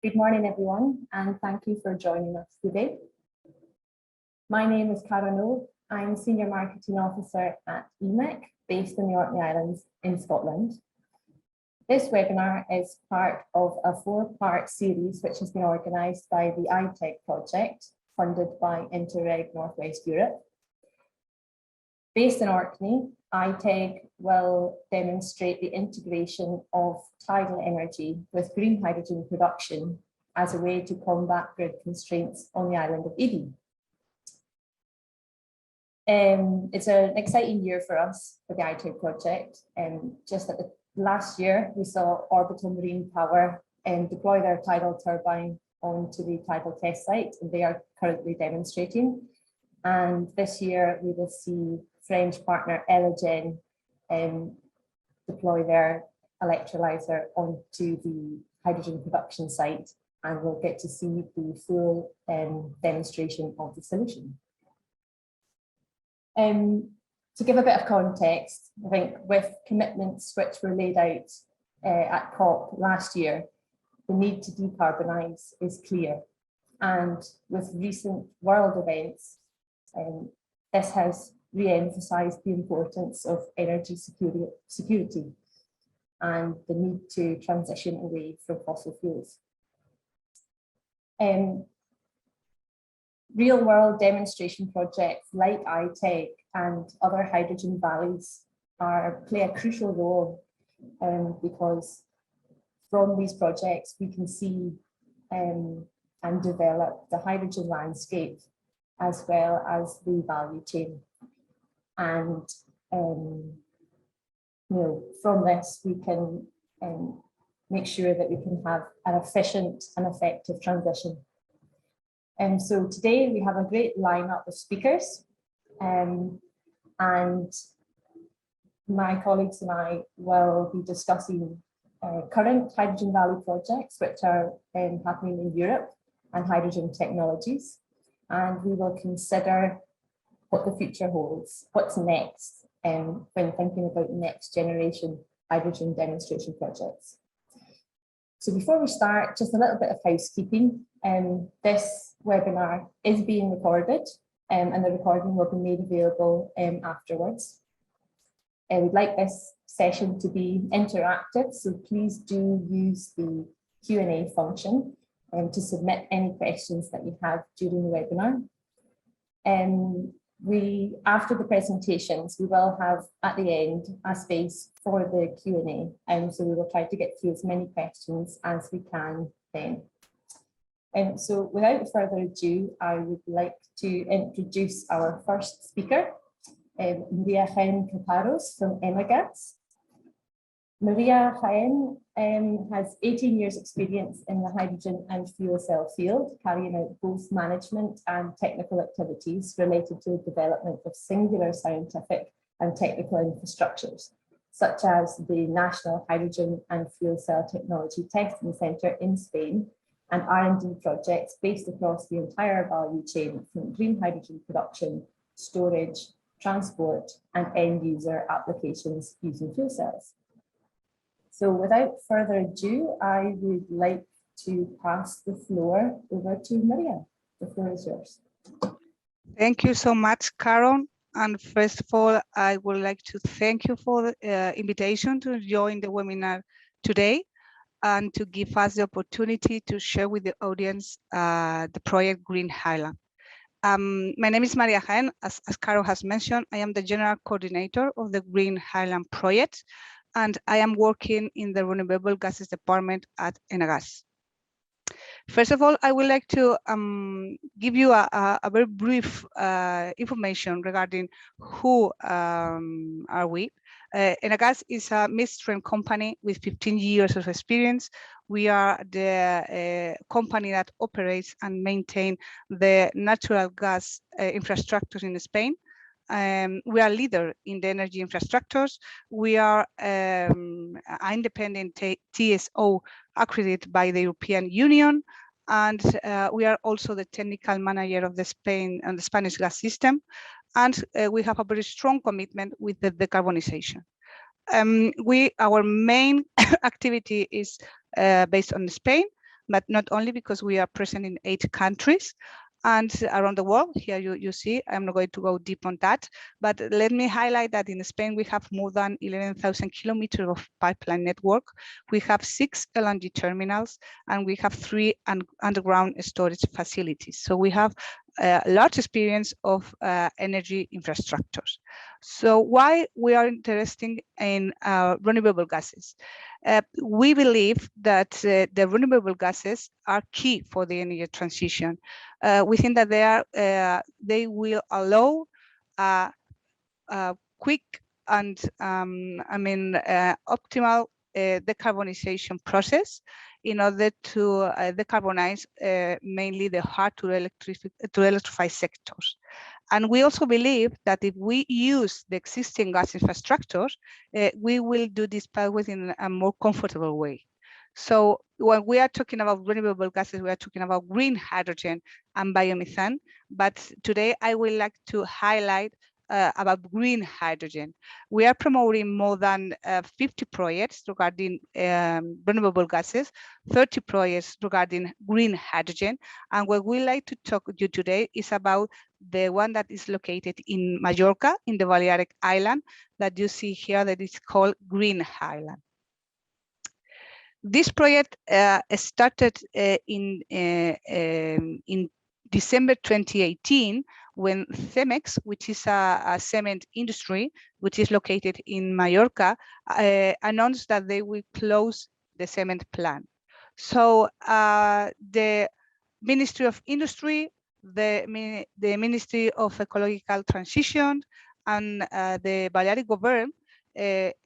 Good morning, everyone, and thank you for joining us today. My name is Cara Noel. I'm Senior Marketing Officer at EMEC, based in the Orkney Islands in Scotland. This webinar is part of a 4-part series which has been organised by the ITEG project, funded by Interreg Northwest Europe. Based in Orkney, ITEG will demonstrate the integration of tidal energy with green hydrogen production as a way to combat grid constraints on the island of Eden. It's an exciting year for us for the ITEG project. Just at the last year, we saw Orbital Marine Power deploy their tidal turbine onto the tidal test site, and they are currently demonstrating. And this year, we will see French partner Elogen deploy their electrolyzer onto the hydrogen production site, and we'll get to see the full demonstration of the solution. To give a bit of context, I think with commitments which were laid out at COP last year, the need to decarbonise is clear. And with recent world events, this has re-emphasised the importance of energy security and the need to transition away from fossil fuels. Real-world demonstration projects like ITEG and other hydrogen valleys play a crucial role because from these projects we can see and develop the hydrogen landscape as well as the value chain. And from this we can make sure that we can have an efficient and effective transition. And so today we have a great lineup of speakers, and my colleagues and I will be discussing current Hydrogen Valley projects which are happening in Europe and hydrogen technologies, and we will consider what the future holds, what's next when thinking about next generation hydrogen demonstration projects. So before we start, just a little bit of housekeeping. This webinar is being recorded and the recording will be made available afterwards. We'd like this session to be interactive, so please do use the Q&A function to submit any questions that you have during the webinar. After the presentations, we will have at the end a space for the Q&A, and so we will try to get through as many questions as we can then. So without further ado, I would like to introduce our first speaker, Maria Jaén Caparros from Agence. Maria Jaén has 18 years experience in the hydrogen and fuel cell field, carrying out both management and technical activities related to the development of singular scientific and technical infrastructures, such as the National Hydrogen and Fuel Cell Technology Testing Centre in Spain, and R&D projects based across the entire value chain from green hydrogen production, storage, transport, and end user applications using fuel cells. So without further ado, I would like to pass the floor over to Maria. The floor is yours. Thank you so much, Karen. And first of all, I would like to thank you for the invitation to join the webinar today and to give us the opportunity to share with the audience the project Green Hysland. My name is Maria Jaén. As Caro has mentioned, I am the General Coordinator of the Green Hysland project, and I am working in the Renewable Gases Department at Enagás. First of all, I would like to give you a very brief information regarding who are we. Enagás is a midstream company with 15 years of experience. We are the company that operates and maintains the natural gas infrastructures in Spain. We are a leader in the energy infrastructures. We are an independent TSO accredited by the European Union, and we are also the technical manager of the Spanish gas system, and we have a very strong commitment with the decarbonization. Our main activity is based on Spain, but not only, because we are present in 8 countries and around the world. Here you see, I'm not going to go deep on that, but let me highlight that in Spain we have more than 11,000 kilometers of pipeline network. We have 6 LNG terminals, and we have 3 underground storage facilities. So we have a large experience of energy infrastructures. So why we are interested in renewable gases? We believe that the renewable gases are key for the energy transition. We think that they will allow quick and optimal decarbonization process in order to decarbonize mainly the hard to electrify sectors. And we also believe that if we use the existing gas infrastructures, we will do this pathway in a more comfortable way. So when we are talking about renewable gases, we are talking about green hydrogen and biomethane. But today I would like to highlight about green hydrogen. We are promoting more than 50 projects regarding renewable gases, 30 projects regarding green hydrogen. And what we like to talk to you today is about the one that is located in Mallorca, in the Balearic Island, that you see here, that is called Green Hysland. This project started in December 2018, when Cemex, which is a cement industry, which is located in Mallorca, announced that they will close the cement plant. So the Ministry of Industry, the Ministry of Ecological Transition, and the Balearic government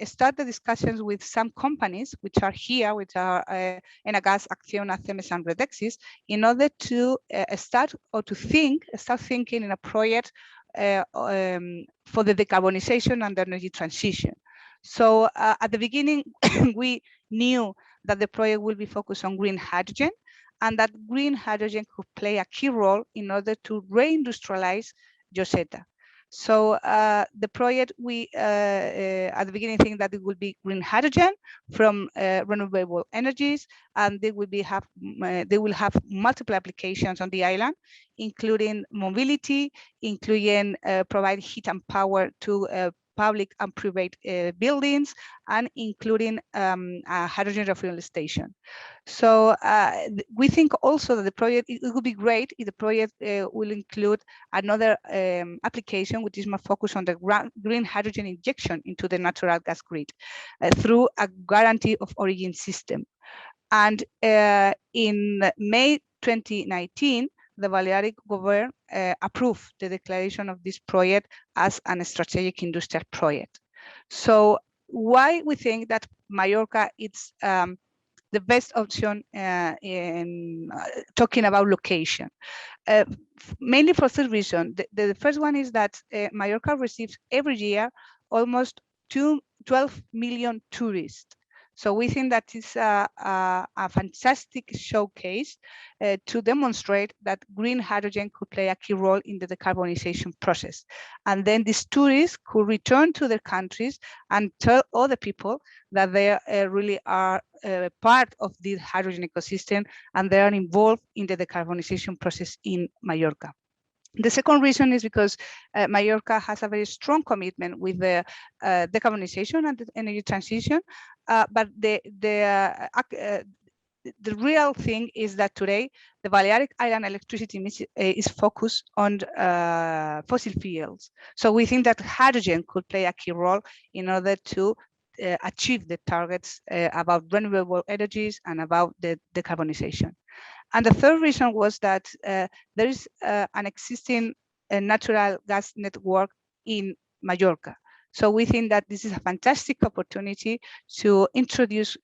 started discussions with some companies, which are here, which are Enagas, Acciona, Cemex, and Redexis, in order to start thinking in a project for the decarbonization and the energy transition. So at the beginning, we knew that the project will be focused on green hydrogen, and that green hydrogen could play a key role in order to reindustrialize Lloseta. So the project, we at the beginning think that it will be green hydrogen from renewable energies, and they will have multiple applications on the island, including mobility, including provide heat and power to public and private buildings, and including a hydrogen refueling station. So we think also that the project, it would be great if the project will include another application, which is more focused on the green hydrogen injection into the natural gas grid through a guarantee of origin system. And in May 2019, the Balearic government approved the declaration of this project as a strategic industrial project. So why we think that Mallorca is the best option in talking about location? Mainly for 3 reasons. The first one is that Mallorca receives every year almost 12 million tourists. So we think that is a fantastic showcase to demonstrate that green hydrogen could play a key role in the decarbonization process. And then these tourists could return to their countries and tell other people that they really are part of the hydrogen ecosystem, and they are involved in the decarbonization process in Mallorca. The second reason is because Mallorca has a very strong commitment with the decarbonization and the energy transition, but the real thing is that today the Balearic Island electricity is focused on fossil fuels. So we think that hydrogen could play a key role in order to achieve the targets about renewable energies and about the decarbonization. And the third reason was that there is an existing natural gas network in Mallorca. So we think that this is a fantastic opportunity to introduce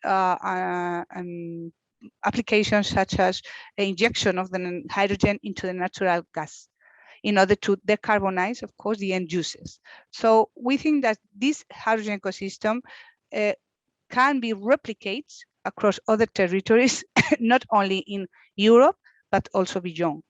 applications such as the injection of the hydrogen into the natural gas in order to decarbonize, of course, the end users. So we think that this hydrogen ecosystem can be replicated across other territories, not only in Europe, but also beyond.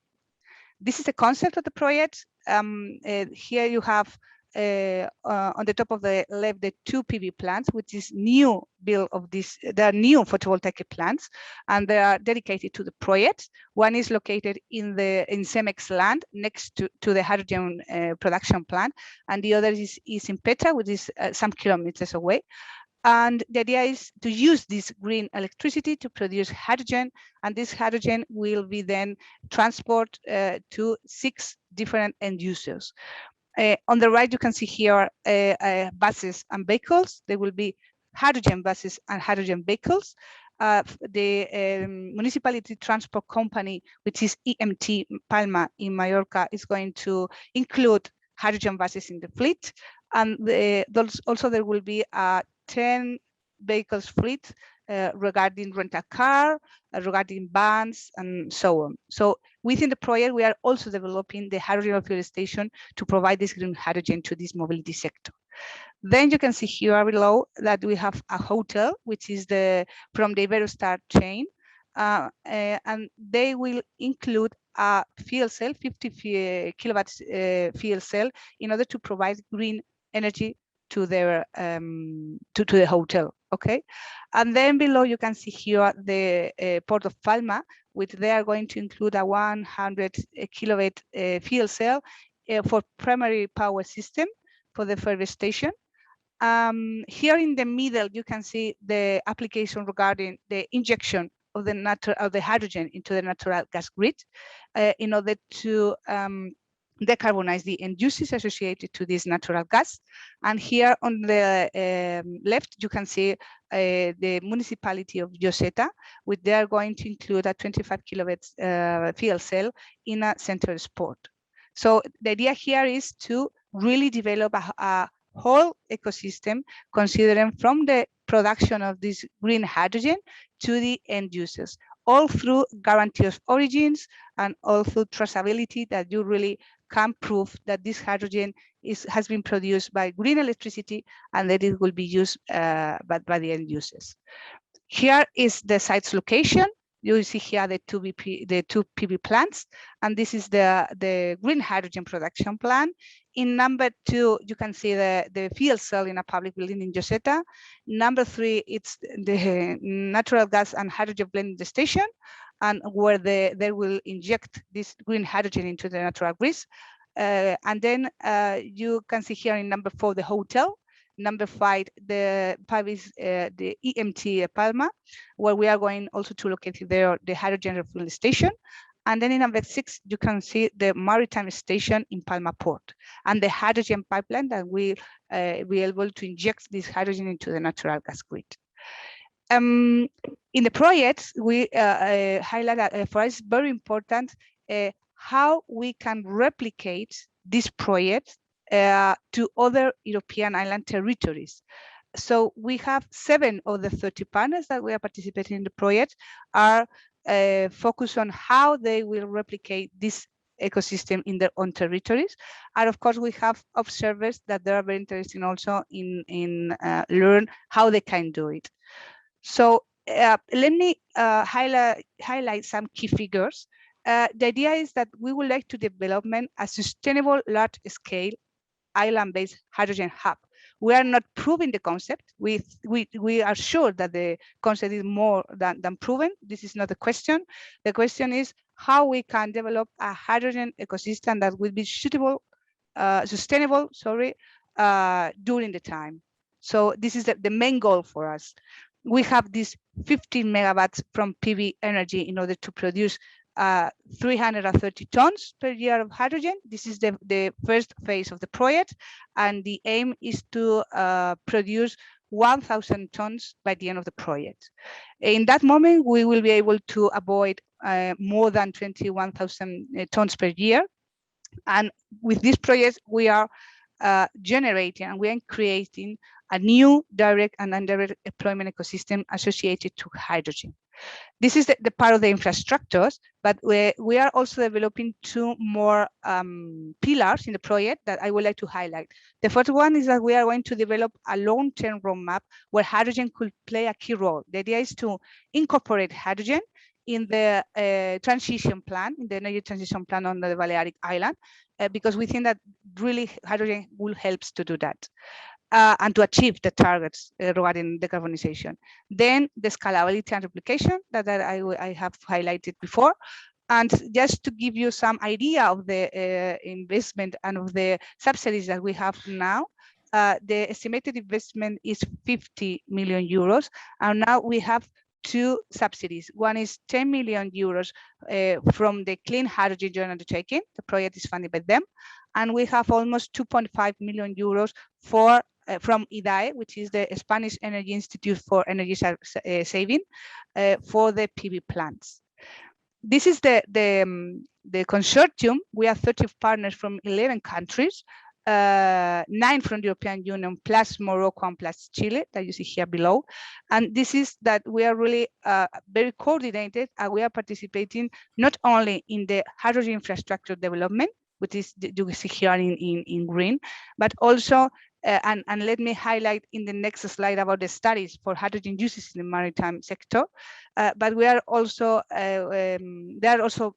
This is the concept of the project. Here you have on the top of the left, the 2 PV plants, which is new build of this. They are new photovoltaic plants, and they are dedicated to the project. One is located in CEMEX land next to the hydrogen production plant, and the other is in Petra, which is some kilometers away. And the idea is to use this green electricity to produce hydrogen, and this hydrogen will be then transported to 6 different end users. On the right, you can see here buses and vehicles. There will be hydrogen buses and hydrogen vehicles. The municipality transport company, which is EMT Palma in Mallorca, is going to include hydrogen buses in the fleet. And also there will be a 10 vehicles fleet regarding rental car, regarding vans, and so on. So within the project, we are also developing the hydrogen fuel station to provide this green hydrogen to this mobility sector. Then you can see here below that we have a hotel, which is from the Iberostar chain, and they will include a fuel cell, 50 kilowatts fuel cell, in order to provide green energy to their to the hotel. Okay, and then below you can see here the port of Palma, which they are going to include a 100 kilowatt fuel cell for primary power system for the ferry station. Here in the middle, you can see the application regarding the injection of the hydrogen into the natural gas grid in order to decarbonize the end uses associated to this natural gas. And here on the left, you can see the municipality of Lloseta, which they are going to include a 25 kilowatts fuel cell in a central spot. So the idea here is to really develop a whole ecosystem, considering from the production of this green hydrogen to the end users, all through guarantee of origins and all through traceability, that you really can prove that this hydrogen has been produced by green electricity and that it will be used by the end users. Here is the site's location. You will see here the two PV plants, and this is the green hydrogen production plant. In number 2, you can see the fuel cell in a public building in Lloseta. Number 3, it's the natural gas and hydrogen blending station, and where they will inject this green hydrogen into the natural grid. And then you can see here in number 4, the hotel. Number 5, the EMT Palma, where we are going also to locate there the hydrogen refueling station. And then in number 6, you can see the maritime station in Palma Port and the hydrogen pipeline that will be able to inject this hydrogen into the natural gas grid. In the project, we highlight that for us it's very important how we can replicate this project to other European island territories. So we have 7 of the 30 partners that we are participating in the project are focused on how they will replicate this ecosystem in their own territories. And of course, we have observers that they are very interested also in learn how they can do it. So let me highlight some key figures. The idea is that we would like to develop a sustainable large-scale island-based hydrogen hub. We are not proving the concept. We are sure that the concept is more than proven. This is not the question. The question is how we can develop a hydrogen ecosystem that will be suitable, sustainable, during the time. So this is the main goal for us. We have this 15 megawatts from PV energy in order to produce 330 tons per year of hydrogen. This is the first phase of the project, and the aim is to produce 1,000 tons by the end of the project. In that moment, we will be able to avoid more than 21,000 tons per year. And with this project, we are generating and we are creating a new direct and indirect employment ecosystem associated to hydrogen. This is the part of the infrastructures, but we are also developing 2 more pillars in the project that I would like to highlight. The first one is that we are going to develop a long-term roadmap where hydrogen could play a key role. The idea is to incorporate hydrogen in the transition plan, in the energy transition plan on the Balearic Island, because we think that really hydrogen will help to do that. And to achieve the targets regarding decarbonization. Then the scalability and replication that I have highlighted before. And just to give you some idea of the investment and of the subsidies that we have now, the estimated investment is 50 million euros. And now we have two subsidies. One is 10 million euros from the Clean Hydrogen Joint Undertaking. The project is funded by them. And we have almost 2.5 million euros for from IDAE, which is the Spanish Energy Institute for Energy Saving, for the PV plants. This is the consortium. We have 30 partners from 11 countries, 9 from the European Union, plus Morocco and plus Chile, that you see here below. And this is that we are really very coordinated, and we are participating not only in the hydrogen infrastructure development, which is you see here in green, but also, and let me highlight in the next slide about the studies for hydrogen uses in the maritime sector. But we are also, there are also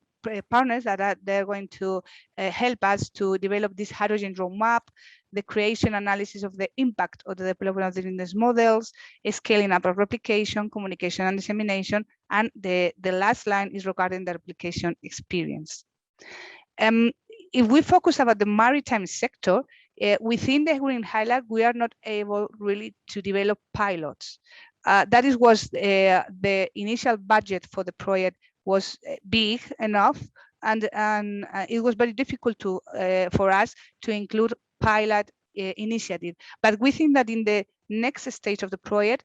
partners that they're going to help us to develop this hydrogen roadmap, the creation analysis of the impact of the development of the business models, scaling up of replication, communication and dissemination, and the last line is regarding the replication experience. If we focus about the maritime sector, within the Green Hysland, we are not able really to develop pilots. That was the initial budget for the project was big enough, and it was very difficult to for us to include pilot initiative. But we think that in the next stage of the project,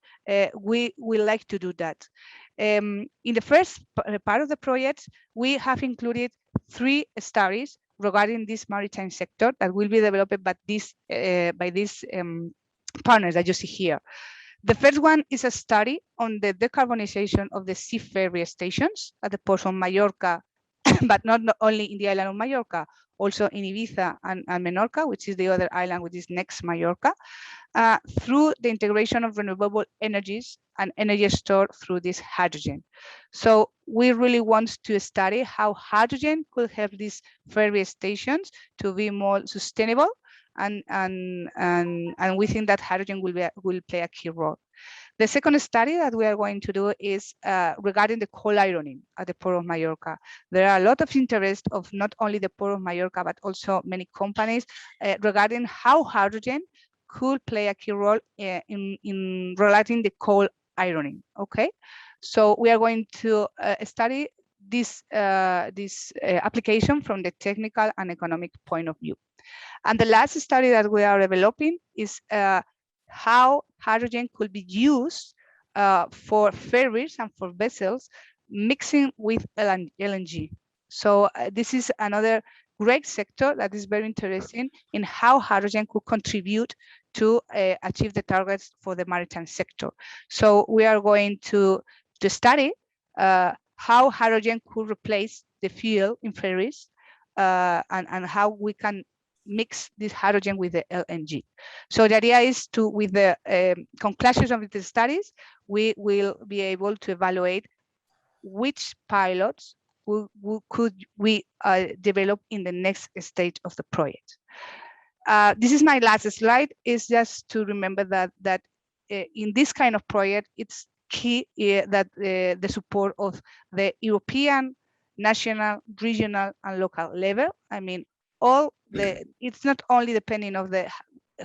we will like to do that. In the first part of the project, we have included 3 studies regarding this maritime sector that will be developed by these partners that you see here. The first one is a study on the decarbonization of the seaferry stations at the ports of Mallorca, but not only in the island of Mallorca, also in Ibiza and Menorca, which is the other island which is next Mallorca, through the integration of renewable energies and energy stored through this hydrogen. So we really want to study how hydrogen could help these ferry stations to be more sustainable, and we think that hydrogen will play a key role. The second study that we are going to do is regarding the coal ironing at the Port of Mallorca. There are a lot of interest of not only the Port of Mallorca, but also many companies regarding how hydrogen could play a key role in relating the coal ironing. Okay, so we are going to study this application from the technical and economic point of view. And the last study that we are developing is how hydrogen could be used for ferries and for vessels mixing with LNG. So this is another great sector that is very interesting in how hydrogen could contribute to achieve the targets for the maritime sector. So we are going to study how hydrogen could replace the fuel in ferries and how we can mix this hydrogen with the LNG. So the idea is to, with the conclusions of the studies, we will be able to evaluate which pilots could we develop in the next stage of the project. This is my last slide. Is just to remember that in this kind of project, it's key that the support of the European, national, regional, and local level. I mean, it's not only depending on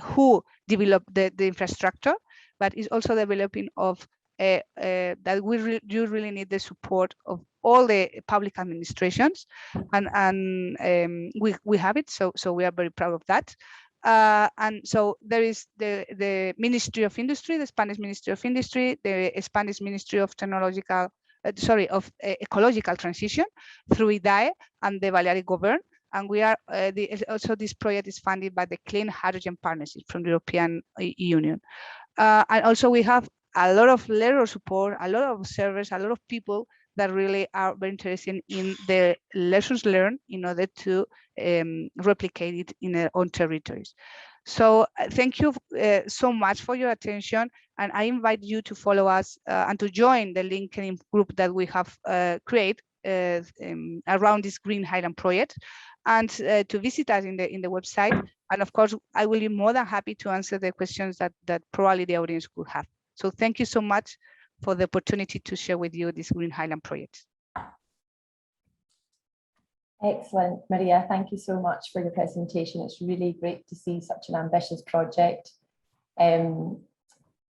who developed the infrastructure, but it's also developing of that you really need the support of all the public administrations, and we have it. So we are very proud of that. And so there is the Ministry of Industry, the Spanish Ministry of Industry, the Spanish Ministry of Ecological Transition through IDAE and the Balearic government. And we are also this project is funded by the Clean Hydrogen Partnership from the European Union. And also we have a lot of letter support, a lot of observers, a lot of people that really are very interested in the lessons learned in order to replicate it in their own territories. So thank you so much for your attention, and I invite you to follow us and to join the LinkedIn group that we have created around this Green Hysland project, and to visit us in the website. And of course, I will be more than happy to answer the questions that probably the audience could have. So thank you so much for the opportunity to share with you this Green Hysland project. Excellent, Maria. Thank you so much for your presentation. It's really great to see such an ambitious project. And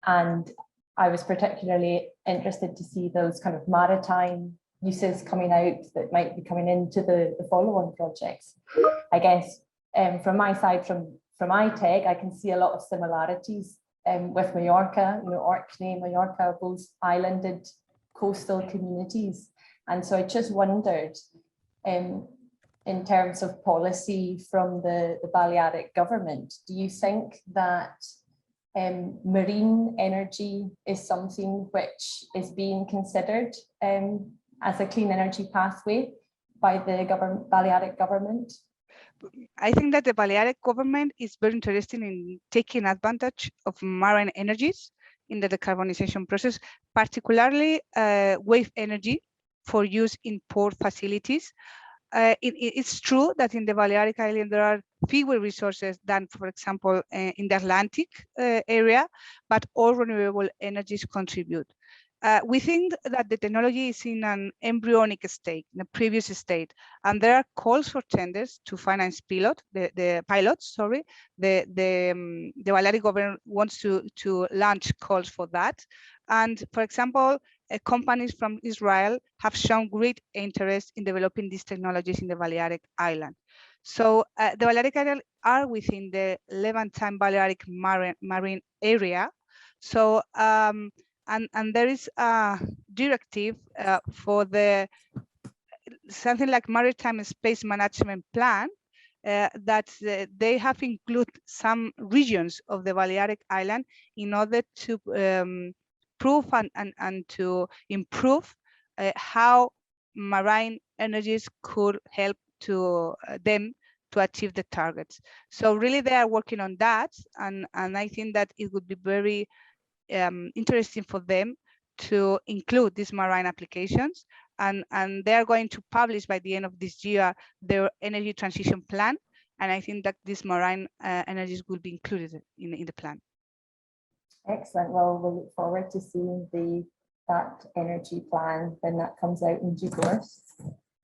I was particularly interested to see those kind of maritime uses coming out that might be coming into the follow-on projects. I guess from my side, from ITEG, I can see a lot of similarities with Mallorca. You know, Orkney, Mallorca, both islanded coastal communities. And so I just wondered, in terms of policy from the Balearic government, do you think that marine energy is something which is being considered as a clean energy pathway by the Balearic government? I think that the Balearic government is very interested in taking advantage of marine energies in the decarbonization process, particularly wave energy for use in port facilities. It's true that in the Balearic Island there are fewer resources than, for example, in the Atlantic area, but all renewable energies contribute. We think that the technology is in an embryonic state, in a previous state, and there are calls for tenders to finance the pilots. Sorry, the Balearic government wants to launch calls for that, and for example, companies from Israel have shown great interest in developing these technologies in the Balearic Island. So the Balearic Island are within the Levantine Balearic marine area. So and there is a directive for something like maritime space management plan that they have included some regions of the Balearic Island in order to prove and to improve how marine energies could help to them to achieve the targets. So really they are working on that, and I think that it would be very interesting for them to include these marine applications, and they are going to publish by the end of this year their energy transition plan, and I think that these marine energies will be included in the plan. Excellent. Well, we'll look forward to seeing that energy plan when that comes out in due course.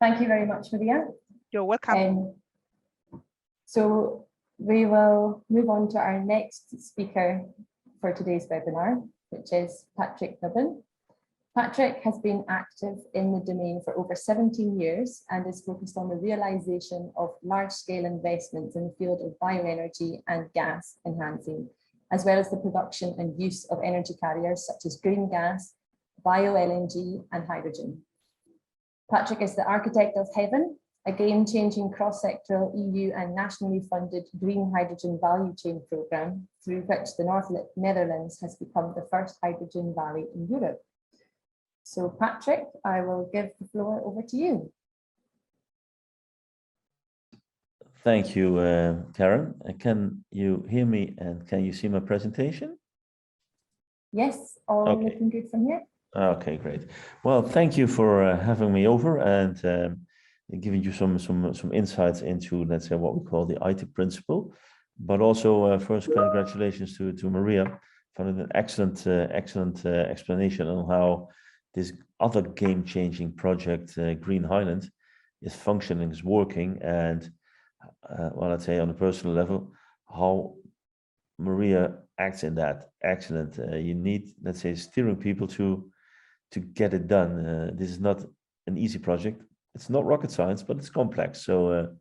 Thank you very much, Maria. You're welcome. So we will move on to our next speaker for today's webinar, which is Patrick Nubbin. Patrick has been active in the domain for over 17 years and is focused on the realization of large-scale investments in the field of bioenergy and gas enhancing, as well as the production and use of energy carriers such as green gas, bio-LNG and hydrogen. Patrick is the architect of Heaven, a game-changing cross-sectoral EU and nationally funded green hydrogen value chain programme through which the North Netherlands has become the first hydrogen valley in Europe. So Patrick, I will give the floor over to you. Thank you, Karen. Can you hear me and can you see my presentation? Yes, all looking good from here. Okay, great. Well, thank you for having me over and giving you some insights into, let's say, what we call the ITEG principle. But also, first, congratulations to Maria for an excellent explanation on how this other game-changing project, Green Hysland, is functioning, is working, and well, I'd say on a personal level, how Maria acts in that. Excellent. You need, let's say, steering people to get it done. This is not an easy project. It's not rocket science, but it's complex. So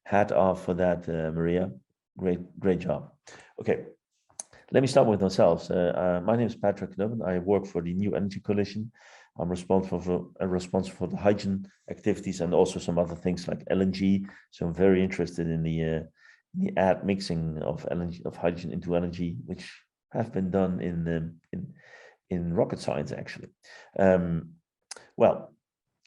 hat off for that, Maria. Great job. Okay, let me start with ourselves. My name is Patrick Nubbin. I work for the New Energy Coalition. I'm responsible for the hydrogen activities and also some other things like LNG. So I'm very interested in the mixing of LNG, of hydrogen into energy, which have been done in rocket science actually. Well,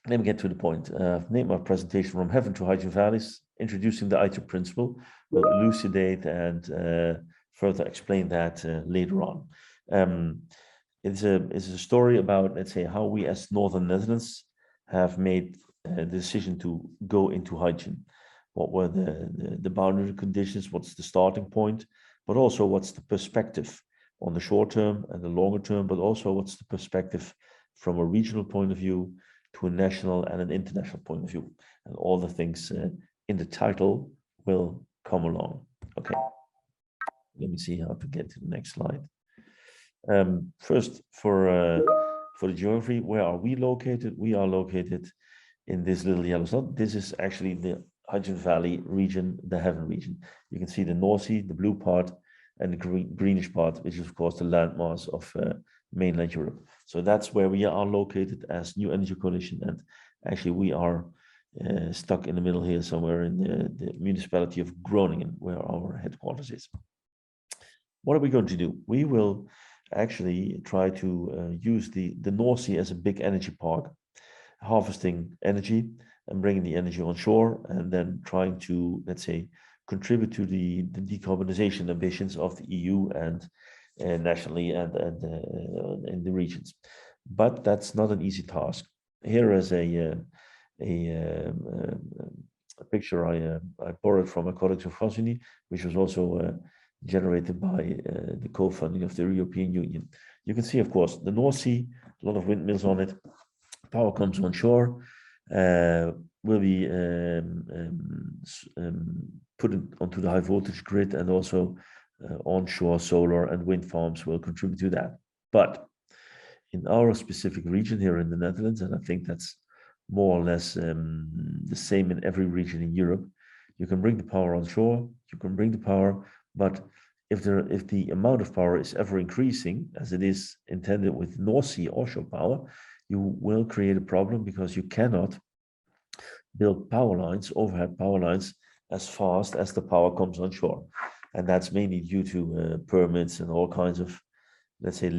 let me get to the point. I've named my presentation From Heaven to Hydrogen Valleys, introducing the ITEG principle. We'll elucidate and further explain that later on. It's a story about, let's say, how we as Northern Netherlands have made the decision to go into hydrogen. What were the boundary conditions? What's the starting point? But also what's the perspective on the short term and the longer term, but also what's the perspective from a regional point of view to a national and an international point of view. And all the things in the title will come along. Okay, let me see how to get to the next slide. First, for the geography, where are we located? We are located in this little yellow spot. This is actually the Hydrogen Valley region, the Havre region. You can see the North Sea, the blue part, and the greenish part, which is of course the landmass of mainland Europe. So that's where we are located as New Energy Coalition, and actually we are stuck in the middle here somewhere in the municipality of Groningen, where our headquarters is. What are we going to do? We will actually try to use the North Sea as a big energy park, harvesting energy and bringing the energy on shore, and then trying to, let's say, contribute to the decarbonization ambitions of the EU and nationally and in the regions. But that's not an easy task. Here is a picture I borrowed from a colleague of Francini, which was also generated by the co-funding of the European Union. You can see, of course, the North Sea, a lot of windmills on it. Power comes on shore, will be put onto the high voltage grid, and also onshore solar and wind farms will contribute to that. But in our specific region here in the Netherlands, and I think that's more or less the same in every region in Europe, you can bring the power on shore, you can bring the power, but if the amount of power is ever increasing, as it is intended with North Sea offshore power, you will create a problem, because you cannot build power lines, overhead power lines, as fast as the power comes on shore. And that's mainly due to permits and all kinds of, let's say,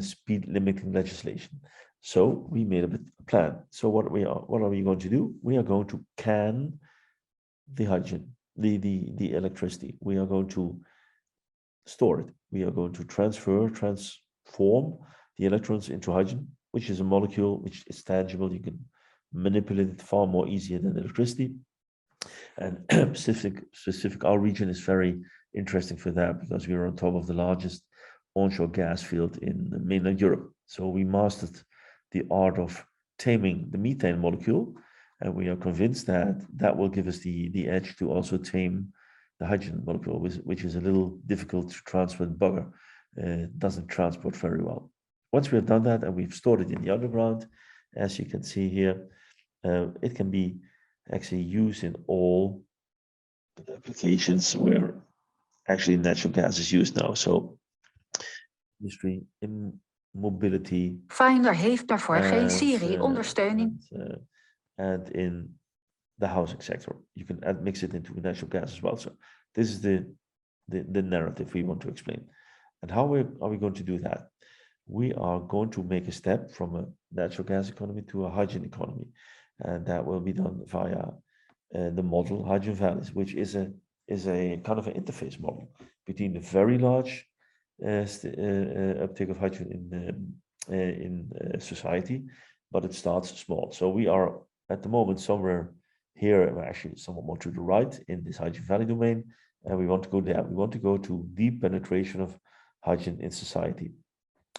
speed limiting legislation. So we made a plan. So what are we going to do? We are going to can the hydrogen, the electricity. We are going to store it. We are going to transform the electrons into hydrogen, which is a molecule which is tangible. You can manipulate it far more easier than electricity. And specific our region is very interesting for that, because we are on top of the largest onshore gas field in mainland Europe. So we mastered the art of taming the methane molecule, and we are convinced that that will give us the edge to also tame the hydrogen molecule, which is a little difficult to transport. Bugger doesn't transport very well. Once we have done that and we've stored it in the underground, as you can see here, it can be actually used in all applications where actually natural gas is used now. So industry, in mobility. Finder heeft daarvoor geen Siri-ondersteuning. And in the housing sector, you can mix it into natural gas as well. So this is the narrative we want to explain. And how are we going to do that? We are going to make a step from a natural gas economy to a hydrogen economy. And that will be done via the model Hydrogen Valleys, which is a kind of an interface model between the very large uptake of hydrogen in society, but it starts small. So we are at the moment somewhere here, actually somewhat more to the right in this Hydrogen Valley domain, and we want to go there. We want to go to deep penetration of hydrogen in society.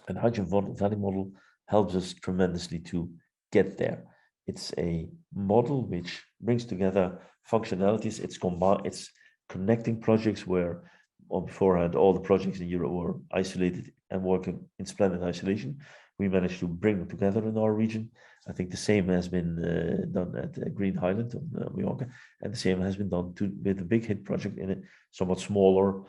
And Hydrogen Valley model helps us tremendously to get there. It's a model which brings together functionalities. It's connecting projects where beforehand all the projects in Europe were isolated and working in splendid isolation. We managed to bring them together in our region. I think the same has been done at Green Hysland on Mallorca, and the same has been done with a big hit project in a somewhat smaller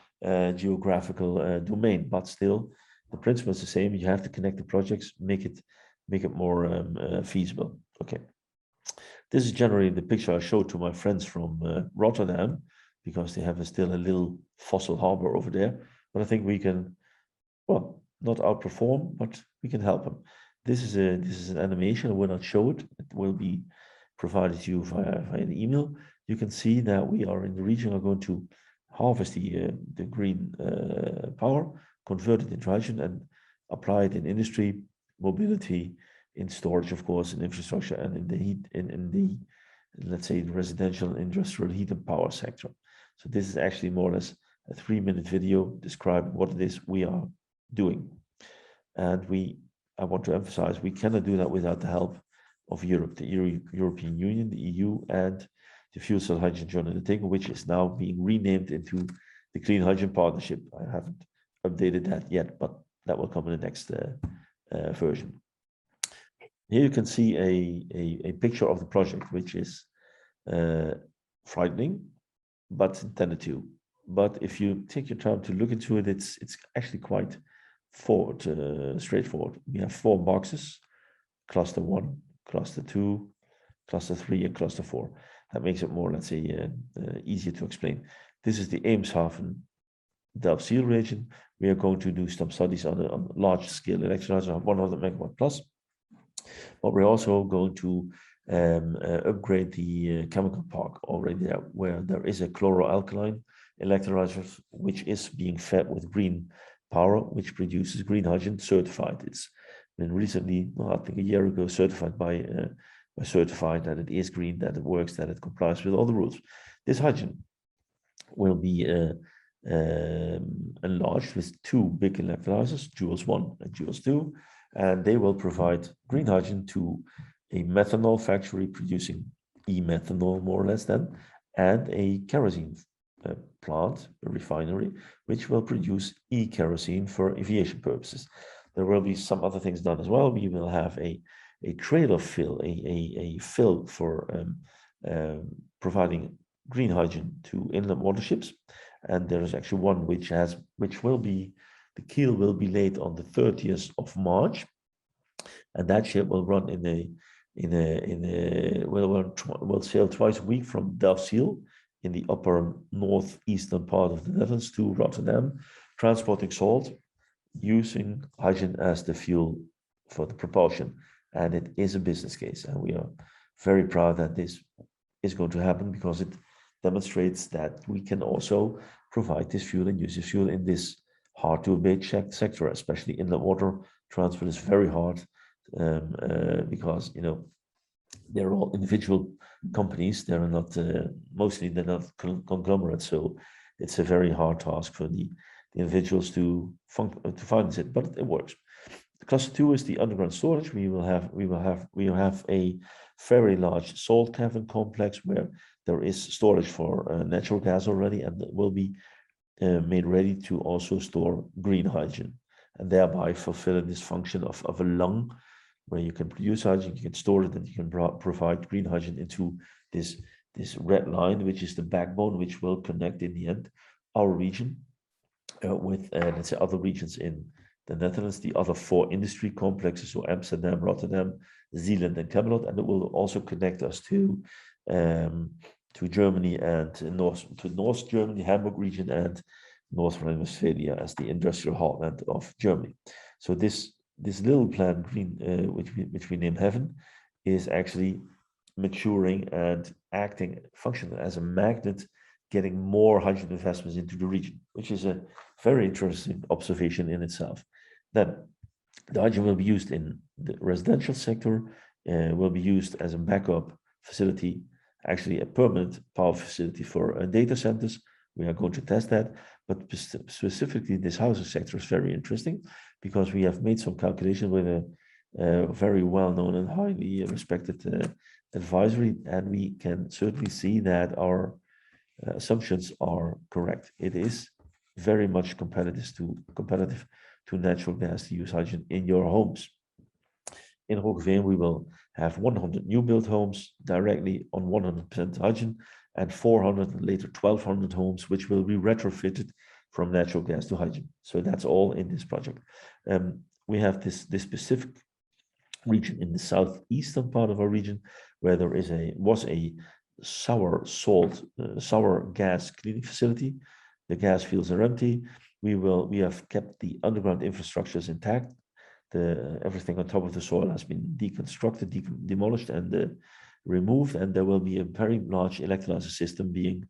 geographical domain, but still the principle is the same. You have to connect the projects, make it more feasible. Okay, this is generally the picture I showed to my friends from Rotterdam, because they have still a little fossil harbor over there. But I think we can, well, not outperform, but we can help them. this is an animation. I will not show it. It will be provided to you via an email. You can see that we are in the region are going to harvest the green power, convert it into hydrogen, and apply it in industry, mobility, in storage, of course, in infrastructure, and in the heat, in the, let's say, the residential and industrial heat and power sector. So this is actually more or less a 3-minute video describing what it is we are doing. And I want to emphasize, we cannot do that without the help of Europe, the European Union, the EU, and the Fuel Cell Hydrogen Journal, the TECO, which is now being renamed into the Clean Hydrogen Partnership. I haven't updated that yet, but that will come in the next version. Here you can see a picture of the project, which is frightening, but intended to. But if you take your time to look into it, it's actually quite straightforward. We have 4 boxes: cluster 1, cluster 2, cluster 3, and cluster 4. That makes it more, let's say, easier to explain. This is the Eemshaven Delft-Ziel region. We are going to do some studies on a large scale electrolyzer, 100 megawatt plus. But we're also going to upgrade the chemical park already there, where there is a chloroalkaline electrolyzer, which is being fed with green power, which produces green hydrogen certified. It's been recently, well, I think a year ago, certified by certified that it is green, that it works, that it complies with all the rules. This hydrogen will be enlarged with 2 big electrolyzers, Joules 1 and Joules 2, and they will provide green hydrogen to a methanol factory producing e-methanol, more or less, then, and a kerosene plant, a refinery, which will produce e-kerosene for aviation purposes. There will be some other things done as well. We will have a trailer fill, a fill for providing green hydrogen to inland waterships. And there is actually one which will be, the keel will be laid on the 30th of March, and that ship will run will sail twice a week from Delft-Ziel in the upper northeastern part of the Netherlands to Rotterdam, transporting salt, using hydrogen as the fuel for the propulsion. And it is a business case, and we are very proud that this is going to happen, because it demonstrates that we can also provide this fuel and use this fuel in this hard to abate sector, especially inland water transport is very hard, because, you know, they're all individual companies. They're not mostly they're not conglomerates, so it's a very hard task for the individuals to finance it, but it works. Cluster 2 is the underground storage. We will have a very large salt cavern complex where there is storage for natural gas already, and it will be made ready to also store green hydrogen, and thereby fulfilling this function of a lung, where you can produce hydrogen, you can store it, and you can provide green hydrogen into this red line, which is the backbone, which will connect in the end our region with let's say other regions in the Netherlands, the other 4 industry complexes, so Amsterdam, Rotterdam, Zeeland, and Camelot, and it will also connect us to Germany and North Germany, Hamburg region, and North Rhine-Westphalia as the industrial heartland of Germany. So this little plant, green, which we name Heaven, is actually maturing and functioning as a magnet, getting more hydrogen investments into the region, which is a very interesting observation in itself. Then the hydrogen will be used in the residential sector, will be used as a backup facility, actually a permanent power facility for data centers. We are going to test that, but specifically this housing sector is very interesting, because we have made some calculation with a very well-known and highly respected advisory, and we can certainly see that our assumptions are correct. It is very much competitive to natural gas to use hydrogen in your homes. In Roggeveen, we will have 100 new built homes directly on 100% hydrogen, and 400 and later 1,200 homes which will be retrofitted from natural gas to hydrogen. So that's all in this project. We have this specific region in the southeastern part of our region where there was a sour gas cleaning facility. The gas fields are empty. We have kept the underground infrastructures intact. everything on top of the soil has been deconstructed, demolished, and removed, and there will be a very large electrolyzer system being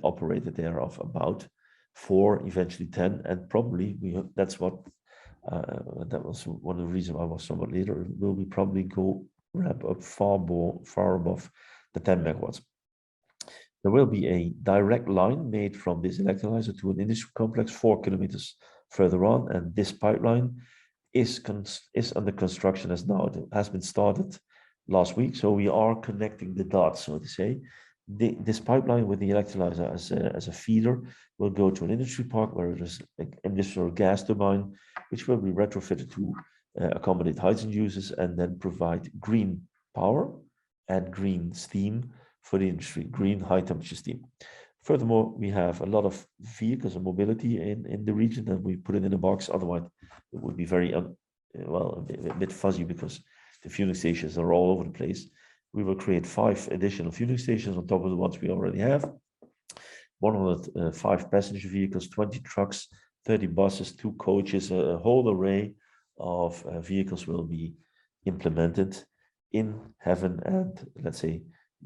operated there of about 4, eventually 10, and probably that was one of the reasons I was somewhat later. Will we probably go ramp up far above the 10 megawatts. There will be a direct line made from this electrolyzer to an industry complex 4 kilometers further on, and this pipeline is under construction as now. It has been started last week, so we are connecting the dots, so to say. This pipeline with the electrolyzer as a feeder will go to an industry park where there is an industrial gas turbine, which will be retrofitted to accommodate hydrogen users and then provide green power and green steam for the industry, green high temperature steam. Furthermore, we have a lot of vehicles and mobility in the region, and we put it in a box. Otherwise, it would be very, a bit fuzzy because the fueling stations are all over the place. We will create 5 additional fueling stations on top of the ones we already have. 105 passenger vehicles, 20 trucks, 30 buses, 2 coaches, a whole array of vehicles will be implemented in Havre, and let's say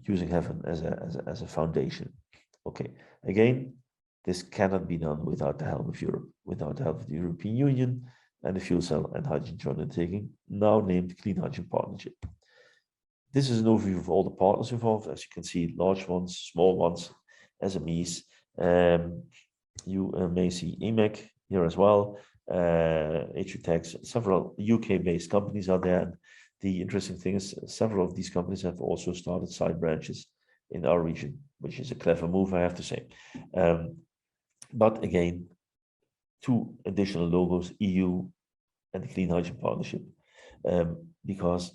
using Havre as a foundation. Okay, again, this cannot be done without the help of Europe, without the help of the European Union and the Fuel Cell and Hydrogen Joint Undertaking, now named Clean Hydrogen Partnership. This is an overview of all the partners involved. As you can see, large ones, small ones, SMEs. You may see EMEC here as well, ITEG, several UK-based companies are there. And the interesting thing is several of these companies have also started side branches in our region, which is a clever move, I have to say. But again, 2 additional logos, EU and the Clean Hydrogen Partnership, because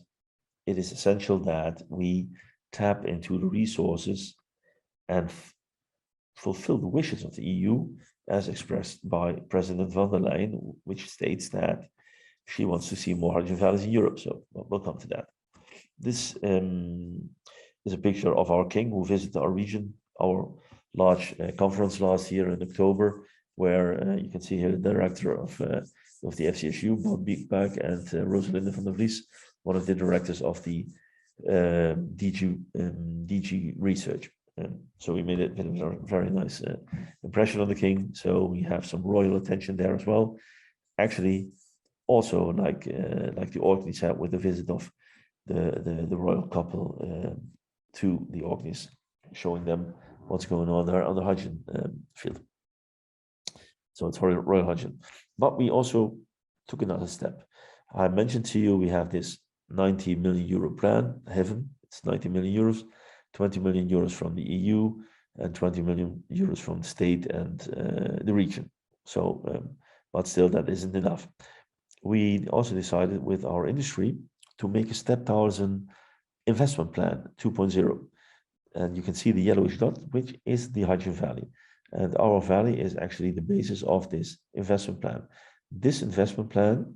it is essential that we tap into the resources and fulfill the wishes of the EU as expressed by President von der Leyen, which states that she wants to see more hydrogen valleys in Europe. So we'll come to that. This is a picture of our king who visited our region, our large conference last year in October, where you can see here the director of the FCSU, Bob Beekback, and Rosalinde van der Vlies, one of the directors of the DG Research. So we made a very nice impression on the king. So we have some royal attention there as well. Actually, also like the Orkneys had with the visit of the royal couple to the Orkneys, showing them what's going on there on the hydrogen field. So it's royal hydrogen. But we also took another step. I mentioned to you we have this 90 million euro plan, Heaven. It's 90 million euros, 20 million euros from the EU, and 20 million euros from the state and the region. So, but still, that isn't enough. We also decided with our industry to make a step towards an investment plan 2.0. And you can see the yellowish dot, which is the Hydrogen Valley. And our valley is actually the basis of this investment plan. This investment plan,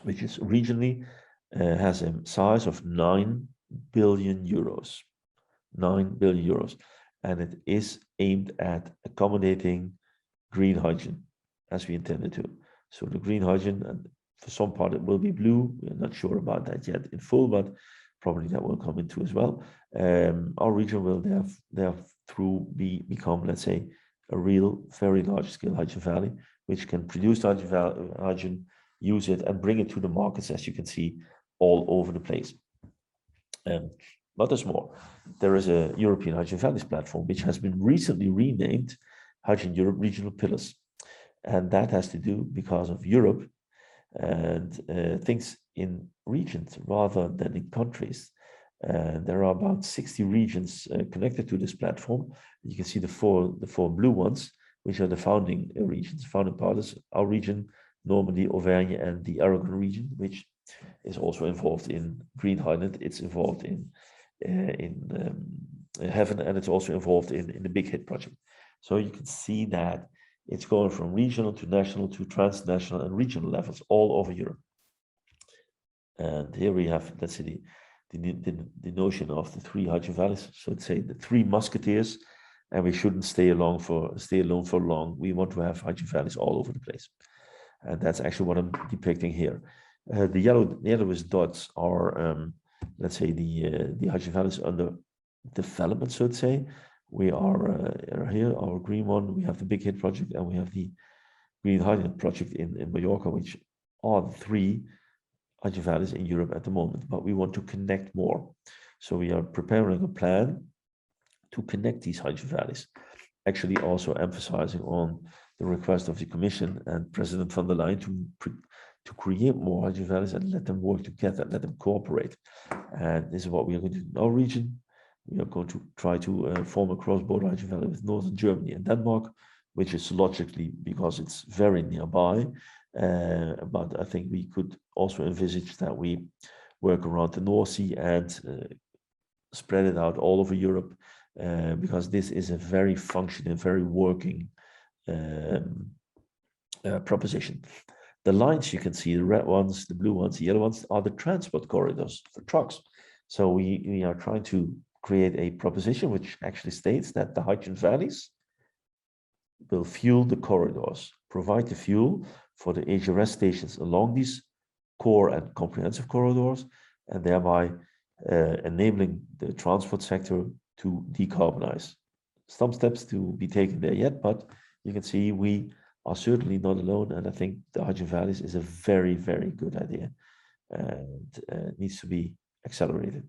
which is regionally, has a size of 9 billion euros. 9 billion euros. And it is aimed at accommodating green hydrogen, as we intended to. So the green hydrogen, and for some part it will be blue. We're not sure about that yet in full, but probably that will come into as well. Our region will therefore become, let's say, a real, very large-scale hydrogen valley, which can produce hydrogen, use it, and bring it to the markets, as you can see, all over the place. But there's more. There is a European Hydrogen Valleys platform, which has been recently renamed Hydrogen Europe Regional Pillars. And that has to do because of Europe and things in regions rather than in countries. There are about 60 regions connected to this platform. You can see the four blue ones, which are the founding regions, founding partners, our region, Normandie, Auvergne, and the Aragon region, which is also involved in Green Hysland. It's involved in Havre, and it's also involved in the Big Hit project. So you can see that it's going from regional to national to transnational and regional levels all over Europe. And here we have, let's say, the notion of the 3 hydrogen valleys, so to say the 3 musketeers, and we shouldn't stay alone for long. We want to have hydrogen valleys all over the place. And that's actually what I'm depicting here. The yellowest dots are, let's say, the hydrogen valleys under development, so to say. We are here, our green one, we have the Big Hit project, and we have the Green Hysland project in Mallorca, which are the 3 hydrogen valleys in Europe at the moment, but we want to connect more. So we are preparing a plan to connect these hydrogen valleys, actually also emphasizing on the request of the Commission and President von der Leyen to create more hydrogen valleys and let them work together, let them cooperate. And this is what we are going to do in our region. We are going to try to form a cross-border hydrogen valley with northern Germany and Denmark, which is logically because it's very nearby. But I think we could also envisage that we work around the North Sea and spread it out all over Europe, because this is a very functioning, very working proposition. The lines you can see, the red ones, the blue ones, the yellow ones, are the transport corridors for trucks. So we are trying to create a proposition which actually states that the hydrogen valleys will fuel the corridors, provide the fuel for the HRS stations along these core and comprehensive corridors, and thereby enabling the transport sector to decarbonize. Some steps to be taken there yet, but you can see we are certainly not alone, and I think the hydrogen valleys is a very, very good idea and needs to be accelerated.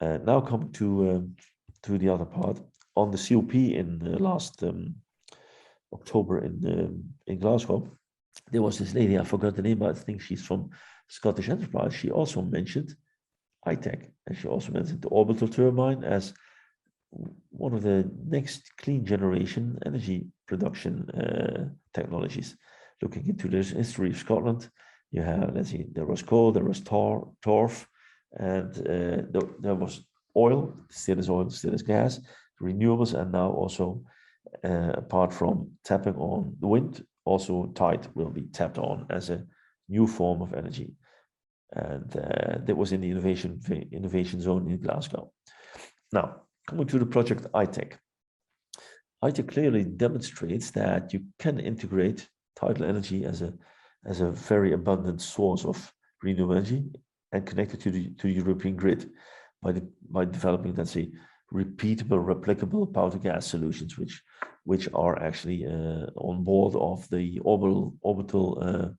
Now come to the other part. On the COP in last October in Glasgow, there was this lady, I forgot the name, but I think she's from Scottish Enterprise. She also mentioned ITEG, and she also mentioned the orbital turbine as one of the next clean generation energy production technologies. Looking into the history of Scotland, you have, let's see, there was coal, there was torf, and there was oil, still is gas, renewables, and now also, apart from tapping on the wind, also tide will be tapped on as a new form of energy. And that was in the innovation zone in Glasgow. Now, coming to the project ITEG. ITEG clearly demonstrates that you can integrate tidal energy as a very abundant source of renewable energy and connect it to the European grid by developing, let's say, repeatable, replicable power to gas solutions, which are actually on board of the orbital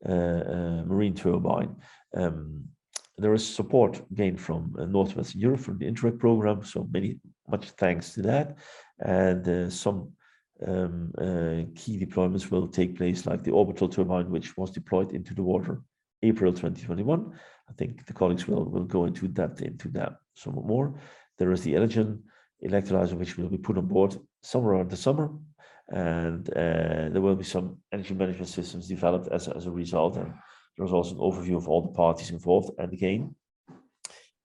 marine turbine. There is support gained from Northwestern Europe from the Interreg program, so much thanks to that. And some key deployments will take place, like the orbital turbine, which was deployed into the water April 2021. I think the colleagues will go into that somewhat more. There is the Elogen electrolyzer, which will be put on board somewhere around the summer, and there will be some energy management systems developed as a result. And there's also an overview of all the parties involved. And again,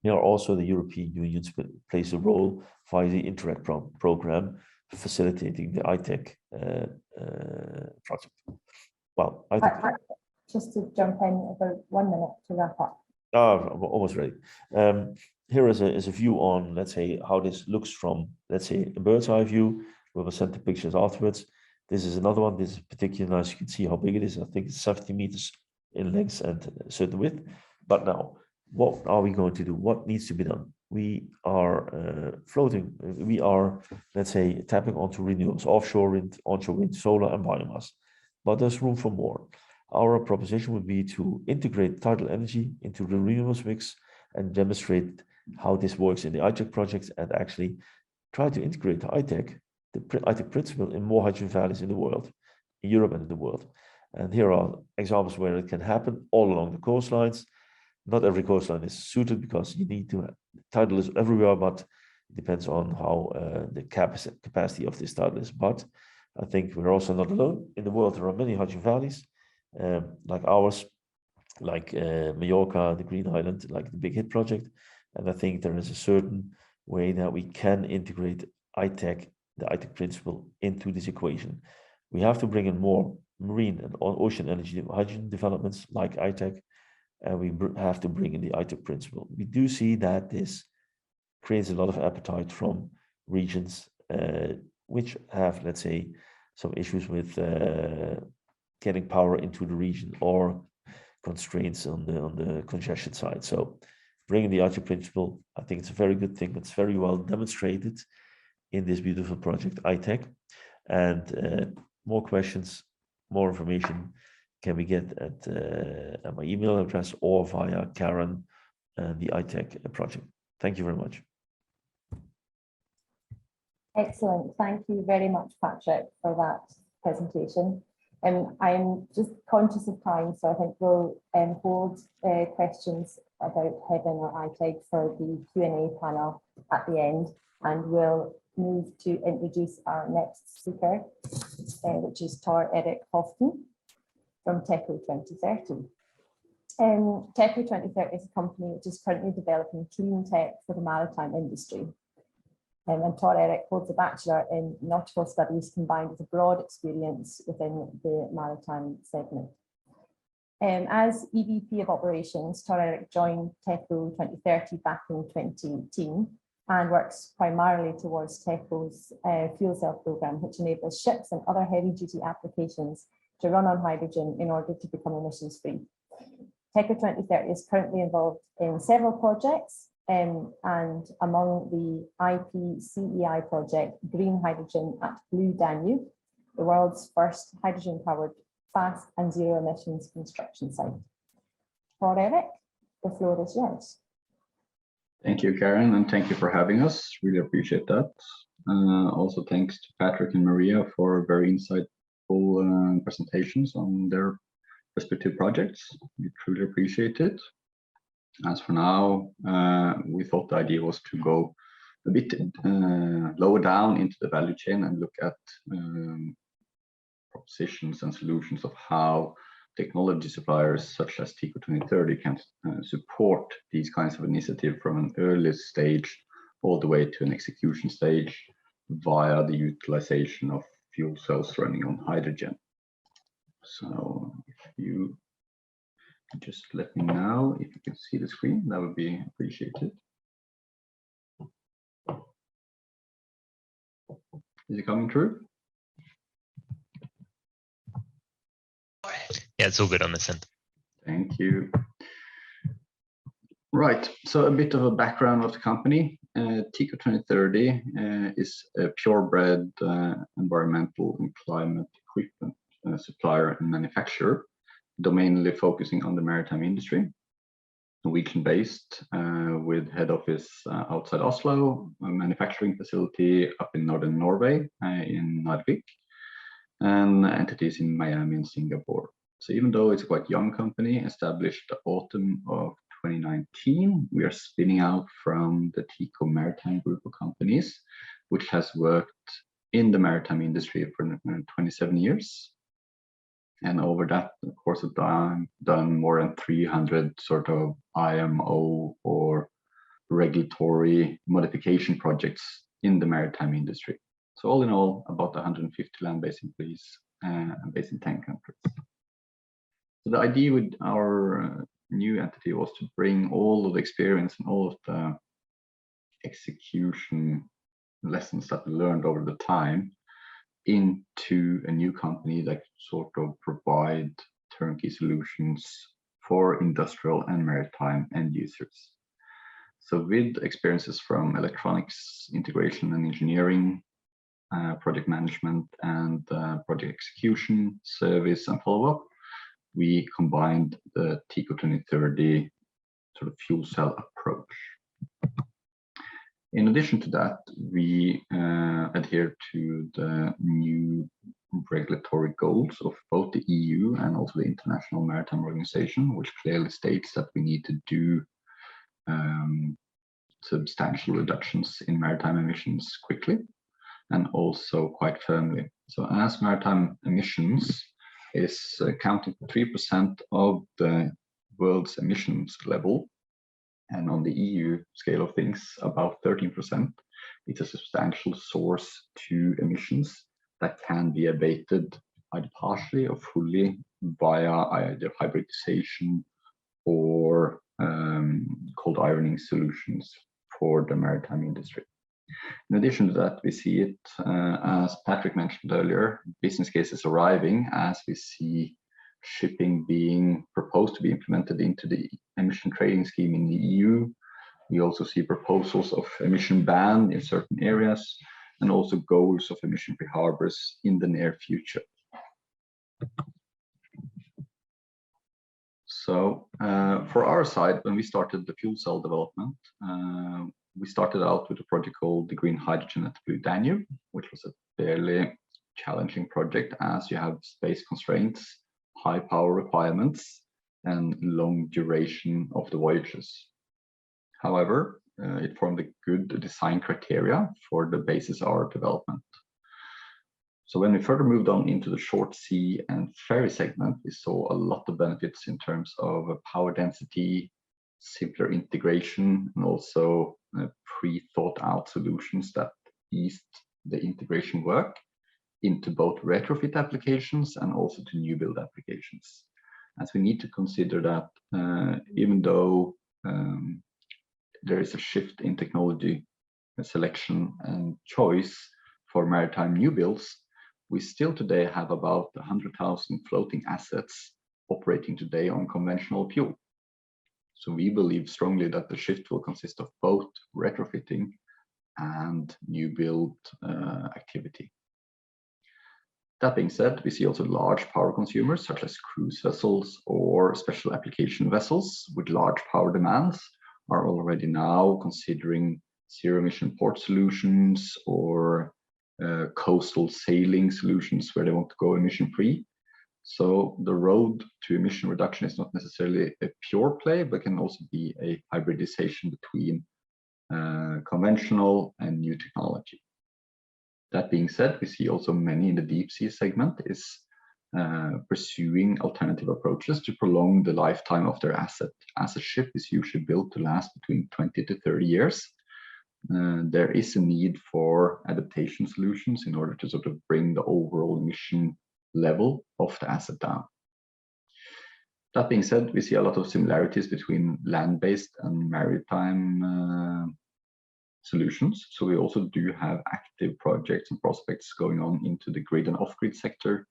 here also the European Union plays a role via the Interreg program, facilitating the ITEG project. Well, just to jump in about 1 minute to wrap up. I'm almost ready. Here is a view on, let's say, how this looks from, let's say, a bird's eye view. We will send the pictures afterwards. This is another one. This is particularly nice. You can see how big it is. I think it's 70 meters in length and a certain width. But now, what are we going to do? What needs to be done? We are floating. We are, let's say, tapping onto renewables, offshore wind, onshore wind, solar, and biomass. But there's room for more. Our proposition would be to integrate tidal energy into the renewables mix and demonstrate how this works in the ITEG projects, and actually try to integrate the ITEG principle in more hydrogen valleys in the world, in Europe and in the world. And here are examples where it can happen all along the coastlines. Not every coastline is suited because you need to, tidal is everywhere, but it depends on how the capacity of this tidal is. But I think we're also not alone. In the world, there are many hydrogen valleys like ours, like Mallorca, the Green Hysland, like the Big Hit project. And I think there is a certain way that we can integrate ITEG, the ITEG principle, into this equation. We have to bring in more marine and ocean energy hydrogen developments like ITEG, and we have to bring in the ITEG principle. We do see that this creates a lot of appetite from regions which have, let's say, some issues with getting power into the region or constraints on the congestion side. So bringing the ITEG principle, I think it's a very good thing. It's very well demonstrated in this beautiful project, ITEG. And more questions, more information can we get at my email address or via Karen and the ITEG project. Thank you very much. Excellent. Thank you very much, Patrick, for that presentation. I'm just conscious of time, so I think we'll hold questions about Heaven or ITEG for the Q&A panel at the end, and we'll move to introduce our next speaker, which is Tor Erik Hoften from TECO2030. TECO2030 is a company which is currently developing clean tech for the maritime industry. And Tor Erik holds a Bachelor in Nautical Studies combined with a broad experience within the maritime segment. As EVP of Operations, Tor Erik joined TECO2030 back in 2018 and works primarily towards TECO's fuel cell program, which enables ships and other heavy-duty applications to run on hydrogen in order to become emissions-free. TECO2030 is currently involved in several projects, and among the IPCEI project, Green Hydrogen at Blue Danube, the world's first hydrogen-powered fast and zero emissions construction site. Tor Erik, the floor is yours. Thank you, Karen, and thank you for having us. Really appreciate that. Also, thanks to Patrick and Maria for very insightful presentations on their respective projects. We truly appreciate it. As for now, we thought the idea was to go a bit lower down into the value chain and look at propositions and solutions of how technology suppliers such as TECO2030 can support these kinds of initiatives from an early stage all the way to an execution stage via the utilization of fuel cells running on hydrogen. So if you just let me know if you can see the screen, that would be appreciated. Is it coming through? Yeah, it's all good on this end. Thank you. Right, so a bit of a background of the company. TECO2030 is a purebred environmental and climate equipment supplier and manufacturer, domainly focusing on the maritime industry. Norwegian-based with head office outside Oslo, a manufacturing facility up in northern Norway in Narvik, and entities in Miami and Singapore. So even though it's a quite young company, established the autumn of 2019, we are spinning out from the TECO Maritime group of companies, which has worked in the maritime industry for 27 years. And over that course of time, done more than 300 sort of IMO or regulatory modification projects in the maritime industry. So all in all, about 150 land-based employees based in 10 countries. So the idea with our new entity was to bring all of the experience and all of the execution lessons that we learned over the time into a new company that sort of provide turnkey solutions for industrial and maritime end users. So with experiences from electronics, integration and engineering, project management and project execution, service and follow-up, we combined the TECO2030 sort of fuel cell approach. In addition to that, we adhere to the new regulatory goals of both the EU and also the International Maritime Organization, which clearly states that we need to do substantial reductions in maritime emissions quickly and also quite firmly. So as maritime emissions is accounting for 3% of the world's emissions level, and on the EU scale of things, about 13%, it's a substantial source to emissions that can be abated either partially or fully via either hybridization or cold ironing solutions for the maritime industry. In addition to that, we see it, as Patrick mentioned earlier, business cases arriving as we see shipping being proposed to be implemented into the emission trading scheme in the EU. We also see proposals of emission ban in certain areas, and also goals of emission-free harbors in the near future. So for our side, when we started the fuel cell development, we started out with a project called the Green Hydrogen at the DANUBE, which was a fairly challenging project as you have space constraints, high power requirements, and long duration of the voyages. However, it formed a good design criteria for the basis of our development. So when we further moved on into the short sea and ferry segment, we saw a lot of benefits in terms of power density, simpler integration, and also pre-thought out solutions that eased the integration work into both retrofit applications and also to new build applications. As we need to consider that even though there is a shift in technology selection and choice for maritime new builds, we still today have about 100,000 floating assets operating today on conventional fuel. So we believe strongly that the shift will consist of both retrofitting and new build activity. That being said, we see also large power consumers such as cruise vessels or special application vessels with large power demands are already now considering zero emission port solutions or coastal sailing solutions where they want to go emission free. So the road to emission reduction is not necessarily a pure play, but can also be a hybridization between conventional and new technology. That being said, we see also many in the deep sea segment is pursuing alternative approaches to prolong the lifetime of their asset. As a ship is usually built to last between 20 to 30 years, there is a need for adaptation solutions in order to sort of bring the overall emission level of the asset down. That being said, we see a lot of similarities between land-based and maritime solutions. So we also do have active projects and prospects going on into the grid and off-grid sector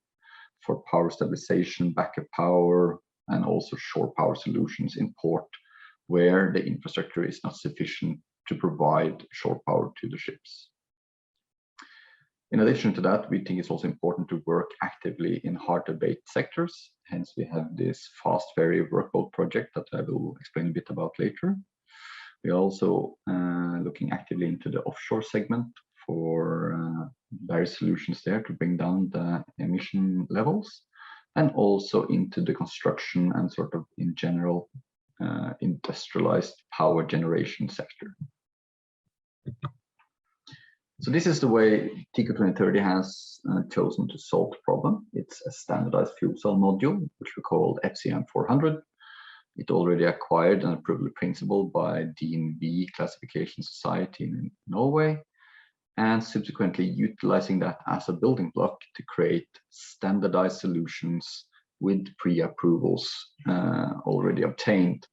for power stabilization, backup power, and also shore power solutions in port where the infrastructure is not sufficient to provide shore power to the ships. In addition to that, we think it's also important to work actively in hard-to-abate sectors. Hence, we have this fast ferry WORKBOAT project that I will explain a bit about later. We're also looking actively into the offshore segment for various solutions there to bring down the emission levels, and also into the construction and sort of in general industrialized power generation sector. So this is the way TECO2030 has chosen to solve the problem. It's a standardized fuel cell module, which we call FCM400. It already acquired an approval principle by DNV Classification Society in Norway, and subsequently utilizing that as a building block to create standardized solutions with pre-approvals already obtained.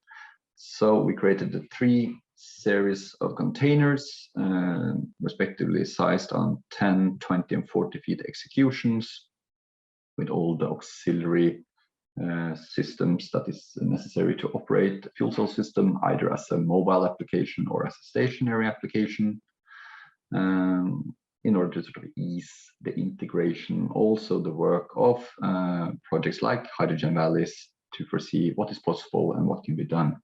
So we created the 3 series of containers, respectively sized on 10, 20, and 40 feet executions, with all the auxiliary systems that is necessary to operate the fuel cell system, either as a mobile application or as a stationary application, in order to sort of ease the integration, also the work of projects like hydrogen valleys to foresee what is possible and what can be done.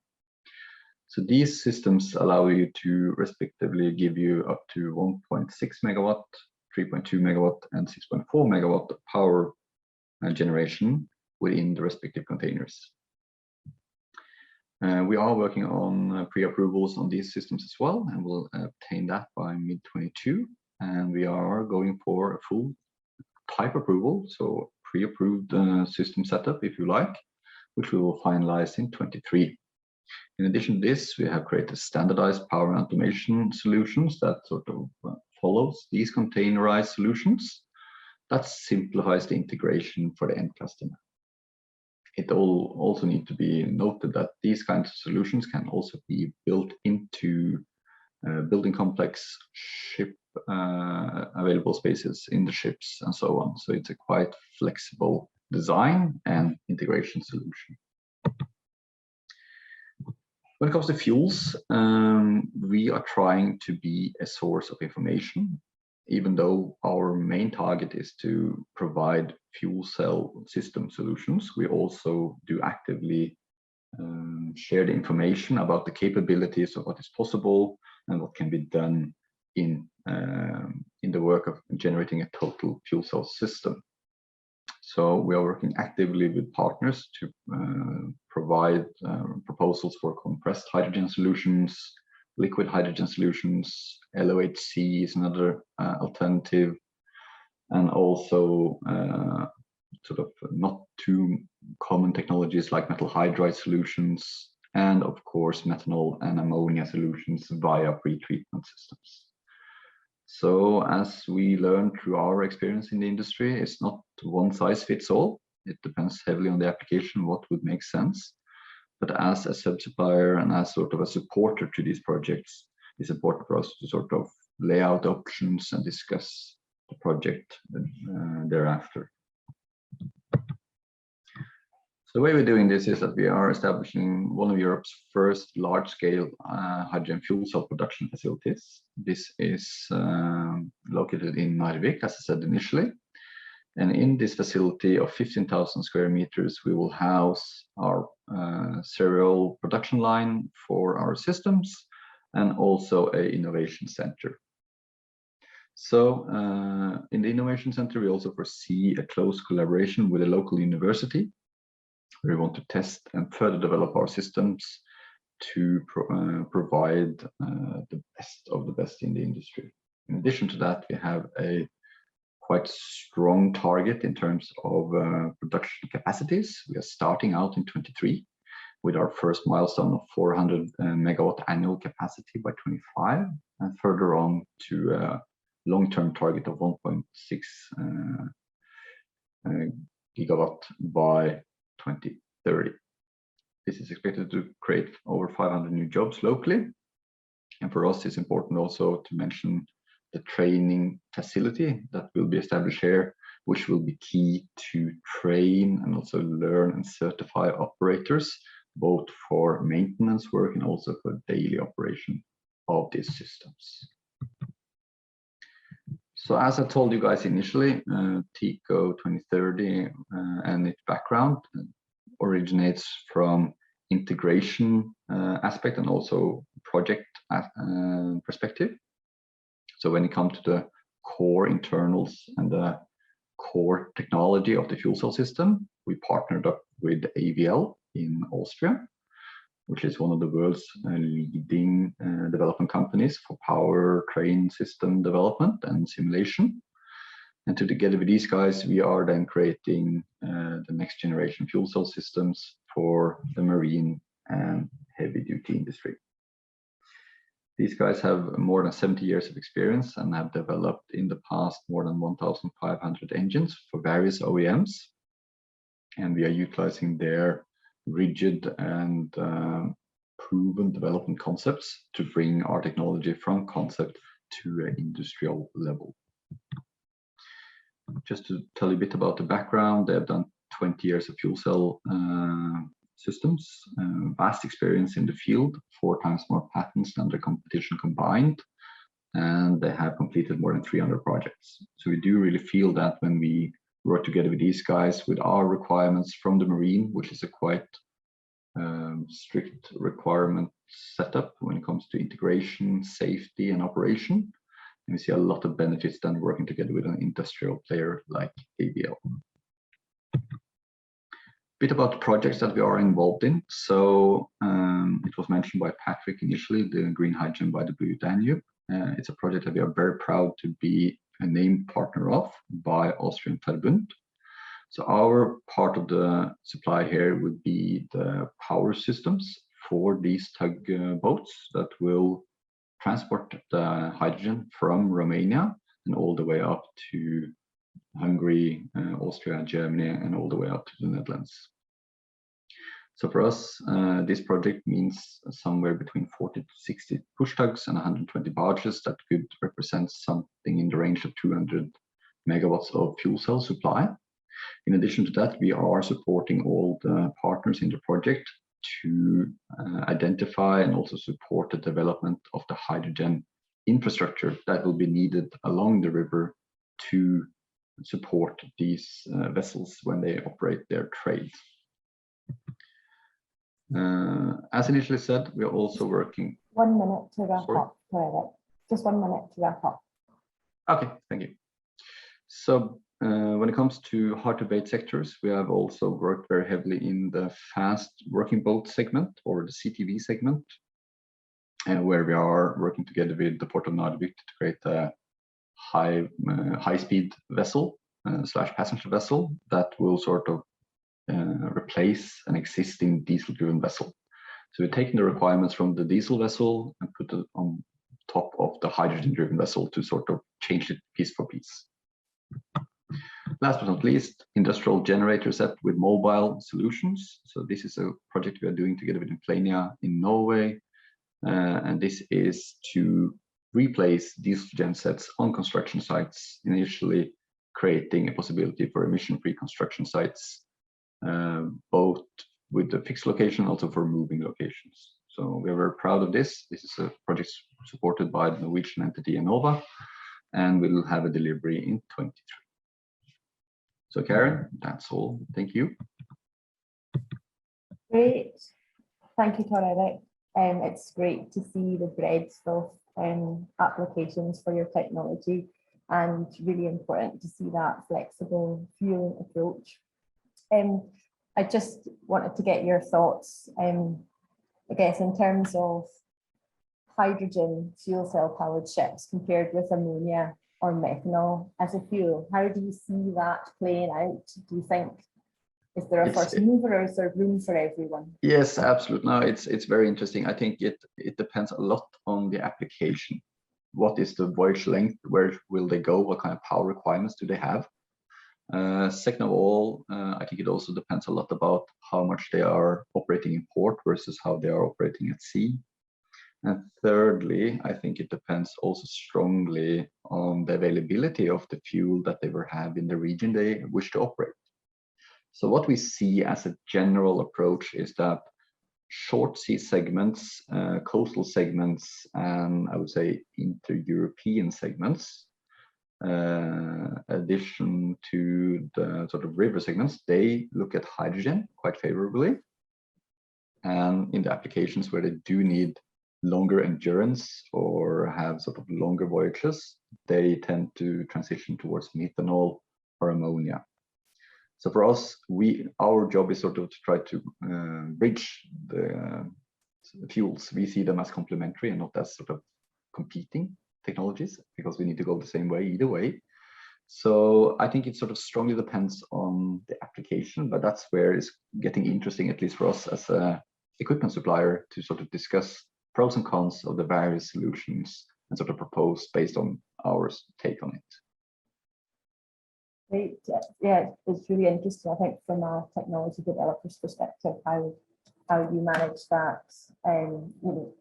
So these systems allow you to respectively give you up to 1.6 megawatt, 3.2 megawatt, and 6.4 megawatt of power generation within the respective containers. We are working on pre-approvals on these systems as well, and we'll obtain that by mid-22. And we are going for a full type approval, so pre-approved system setup, if you like, which we will finalize in 23. In addition to this, we have created standardized power and automation solutions that sort of follows these containerized solutions. That simplifies the integration for the end customer. It also need to be noted that these kinds of solutions can also be built into building complex, ship available spaces in the ships, and so on. So it's a quite flexible design and integration solution. When it comes to fuels, we are trying to be a source of information, even though our main target is to provide fuel cell system solutions. We also do actively share the information about the capabilities of what is possible and what can be done in the work of generating a total fuel cell system. So we are working actively with partners to provide proposals for compressed hydrogen solutions, liquid hydrogen solutions. LOHC is another alternative, and also sort of not too common technologies like metal hydride solutions, and of course methanol and ammonia solutions via pre-treatment systems. So as we learn through our experience in the industry, it's not one size fits all. It depends heavily on the application, what would make sense. But as a sub-supplier and as sort of a supporter to these projects, it's important for us to sort of lay out options and discuss the project thereafter. So the way we're doing this is that we are establishing one of Europe's first large-scale hydrogen fuel cell production facilities. This is located in Narvik, as I said initially. And in this facility of 15,000 square meters, we will house our serial production line for our systems and also an innovation center. So in the innovation center, we also foresee a close collaboration with a local university. We want to test and further develop our systems to provide the best of the best in the industry. In addition to that, we have a quite strong target in terms of production capacities. We are starting out in 23 with our first milestone of 400 megawatt annual capacity by 25, and further on to a long-term target of 1.6 gigawatt by 2030. This is expected to create over 500 new jobs locally. And for us, it's important also to mention the training facility that will be established here, which will be key to train and also learn and certify operators, both for maintenance work and also for daily operation of these systems. So as I told you guys initially, TECO2030 and its background originates from integration aspect and also project perspective. So when it comes to the core internals and the core technology of the fuel cell system, we partnered up with AVL in Austria, which is one of the world's leading development companies for power train system development and simulation. And together with these guys, we are then creating the next generation fuel cell systems for the marine and heavy duty industry. These guys have more than 70 years of experience and have developed in the past more than 1,500 engines for various OEMs. And we are utilizing their rigid and proven development concepts to bring our technology from concept to an industrial level. Just to tell you a bit about the background, they've done 20 years of fuel cell systems, vast experience in the field, 4 times more patents than the competition combined, and they have completed more than 300 projects. So we do really feel that when we work together with these guys with our requirements from the marine, which is a quite strict requirement setup when it comes to integration, safety, and operation, and we see a lot of benefits then working together with an industrial player like AVL. Bit about the projects that we are involved in. So it was mentioned by Patrick initially, the Green Hysland by the DANUBE. It's a project that we are very proud to be a named partner of by Austrian Verbund. So our part of the supply here would be the power systems for these tug boats that will transport the hydrogen from Romania and all the way up to Hungary, Austria, Germany, and all the way up to the Netherlands. So for us, this project means somewhere between 40 to 60 push tugs and 120 barges that could represent something in the range of 200 megawatts of fuel cell supply. In addition to that, we are supporting all the partners in the project to identify and also support the development of the hydrogen infrastructure that will be needed along the river to support these vessels when they operate their trade. As initially said, we are also working. 1 minute to wrap up, Eric. Just 1 minute to wrap up. Okay, thank you. So when it comes to hard-to-abate sectors, we have also worked very heavily in the fast working boat segment, or the CTV segment, where we are working together with the Port of Narvik to create a high-speed vessel slash passenger vessel that will sort of replace an existing diesel-driven vessel. So we're taking the requirements from the diesel vessel and put it on top of the hydrogen-driven vessel to sort of change it piece for piece. Last but not least, industrial generator set with mobile solutions. So this is a project we are doing together with Implenia in Norway. And this is to replace diesel gen sets on construction sites, initially creating a possibility for emission-free construction sites, both with the fixed location, also for moving locations. So we're very proud of this. This is a project supported by the Norwegian entity Enova, and we'll have a delivery in 2023. So Karen, that's all. Thank you. Great. Thank you, Tor-Erik. It's great to see the breadth of applications for your technology, and really important to see that flexible fueling approach. I just wanted to get your thoughts, I guess, in terms of hydrogen fuel cell powered ships compared with ammonia or methanol as a fuel. How do you see that playing out? Do you think, is there a first mover, or is there room for everyone? Yes, absolutely. No, it's very interesting. I think it depends a lot on the application. What is the voyage length? Where will they go? What kind of power requirements do they have? Second of all, I think it also depends a lot about how much they are operating in port versus how they are operating at sea. And thirdly, I think it depends also strongly on the availability of the fuel that they will have in the region they wish to operate. So what we see as a general approach is that short sea segments, coastal segments, and I would say inter-European segments, addition to the sort of river segments, they look at hydrogen quite favorably. And in the applications where they do need longer endurance or have sort of longer voyages, they tend to transition towards methanol or ammonia. So for us, our job is sort of to try to bridge the fuels. We see them as complementary and not as sort of competing technologies, because we need to go the same way either way. So I think it sort of strongly depends on the application, but that's where it's getting interesting, at least for us as an equipment supplier, to sort of discuss pros and cons of the various solutions and sort of propose based on our take on it. Great. Yeah, it's really interesting, I think, from a technology developer's perspective, how you manage that, you know,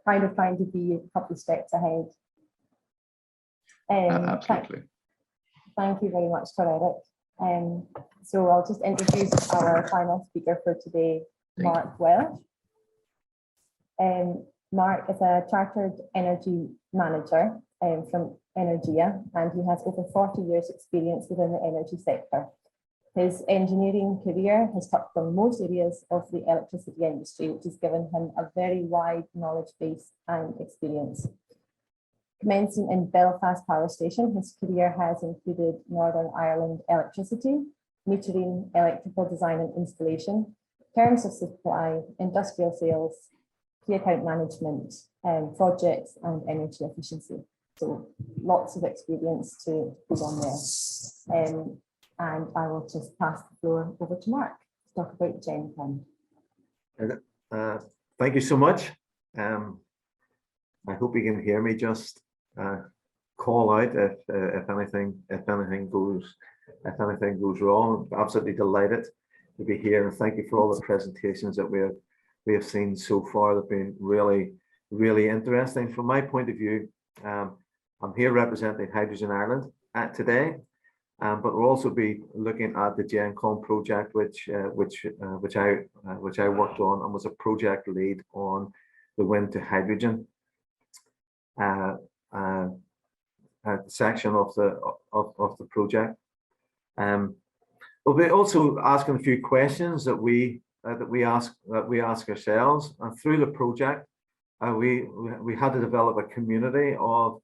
kind of trying to be a couple of steps ahead. Absolutely. Thank you very much, Tor-Erik. So I'll just introduce our final speaker for today, Mark Welch. Mark is a chartered energy manager from Energia, and he has over 40 years experience within the energy sector. His engineering career has touched on most areas of the electricity industry, which has given him a very wide knowledge base and experience. Commencing in Belfast Power Station, his career has included Northern Ireland electricity, metering, electrical design and installation, terms of supply, industrial sales, key account management, projects and energy efficiency. So lots of experience to put on there. And I will just pass the floor over to Mark to talk about Gen Fund. Thank you so much. I hope you can hear me. Just call out if anything goes wrong. I'm absolutely delighted be here, and thank you for all the presentations that we have seen so far. They've been really interesting. From my point of view, I'm here representing Hydrogen Ireland today, but we'll also be looking at the GenCon project, which I worked on and was a project lead on the wind to hydrogen section of the project. We'll be also asking a few questions that we ask ourselves, and through the project, we had to develop a community of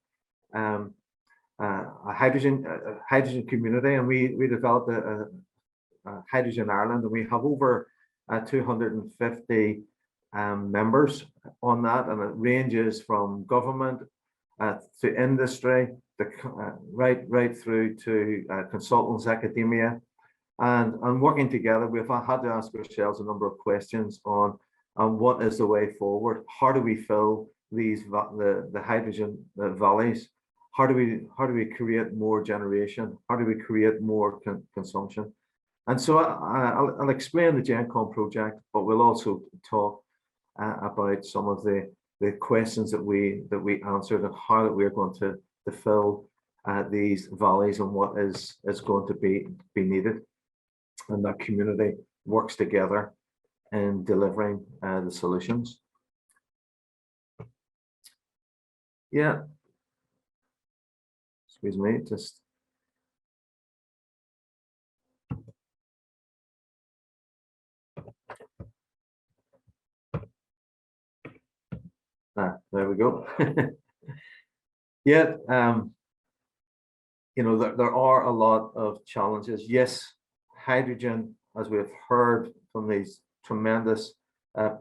a hydrogen community, and we developed a Hydrogen Ireland, and we have over 250 members on that, and it ranges from government to industry, right through to consultants, academia, and working together. We've had to ask ourselves a number of questions on what is the way forward. How do we fill these the hydrogen valleys? How do we create more generation? How do we create more consumption? And so I'll explain the GenCon project, but we'll also talk about some of the questions that we answered, and how that we're going to fill these valleys, and what is going to be needed, and that community works together in delivering the solutions. Yeah. Excuse me, just. There we go. Yeah, you know, there are a lot of challenges. Yes, hydrogen, as we have heard from these tremendous